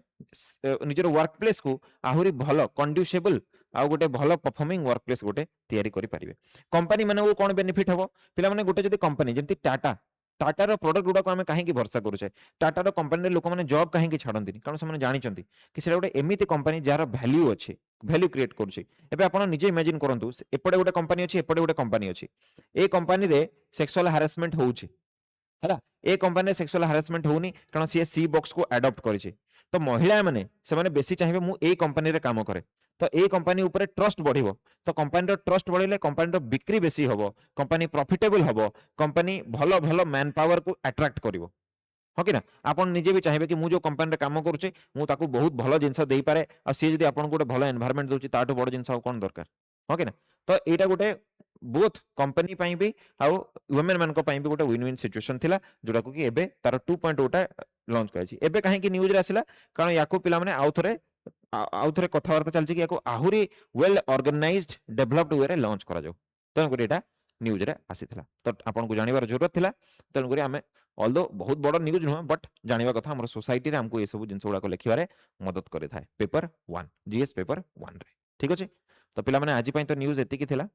Speaker 1: निजर वर्क प्लेस को आहुरी भलो कंड्यूसेबल आ गोटे भलो परफॉर्मिंग वर्क प्लेस गोटे तयारी करि परिबे कंपनी माने वो कोन बेनिफिट हबो पिला माने गोटे जदी कंपनी जेंति टाटा टाटार प्रोडक्ट गुड़ाक आम कहीं भरसा करुचे टाटार कंपानी लोक मैंने जॉब कहीं छाड़ती कारण से जानते कि गोटे एमती कंपानी जार भैल्यू अच्छे भैल्यू क्रिएट करुचे एबे आपण निजे इमेजिन करंतु एपटे गोटे कंपानी अच्छी एपटे गोटे कंपानी अच्छी ए कंपानी रे सेक्सुअल हारासमेंट होउची है ए कंपानी सेक्सुअल हारासमेंट होनी कारण सी बॉक्स को अडॉप्ट करिছে तो महिला माने से माने बेसी चाहिए मु ए कंपानी रे काम करे तो ए कंपानी ऊपर ट्रस्ट बढ़िबो तो कंपानी रो ट्रस्ट बढ़िले कंपानी रो बिक्री बेसी हबो कंपानी प्रॉफिटेबल हबो कंपानी भलो भलो मैन पावर को अट्रैक्ट करिवो हो कि ना आपण निजे भी चाहिए कि मु जो कंपानी रे काम करूचे मु ताकू बहुत भलो जिंस देई पारे आ सी जदी आपण गोटे भलो एनवायरनमेंट दोची ताटो बड़ जिंस कोन दरकार हो कि ना तो एटा गोटे बोथ कंपनी पई भी आ वुमेन मान को पई भी गोटे विन विन सिचुएशन थिला जोडा को कि एबे तार 2.0 टा लॉन्च कराइछि एबे काहे कि न्यूज रे आसिला कारण याको पिला माने आउथरे कथावार्ता चलछि कि याको आहुरी वेल ऑर्गेनाइज्ड डेवलप्ड वे रे लॉन्च करा जाऊ तन करी एटा न्यूज रे आसीथिला तो आपन को जानिबार जरूरत थिला तन करी हमें ऑल्दो बहुत बड़ न्यूज नुह बट जानिबा कथा हमर सोसाइटी रे हमको ये सब जिंस गुडा को लिखिबारे मदद करे थाए पेपर 1 जीएस पेपर 1 रे ठीक अछि तो पिला माने आज पई तो न्यूज एति की थिला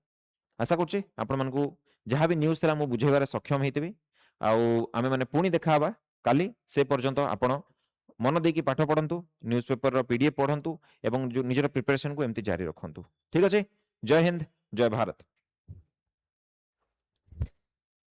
Speaker 1: आशा करछि आपण मन को जहां भी न्यूज थिला मु बुझेबारे सक्षम हेतिबी आउ आमे माने पुणी देखा हबा काली से पर्यंत आपण मन देकी पाठ पढ़ंतु न्यूज पेपर रो पीडीएफ पढ़ंतु एवं जो निजर प्रिपरेशन को एमती जारी रखंतु ठीक अछि जय हिंद जय भारत।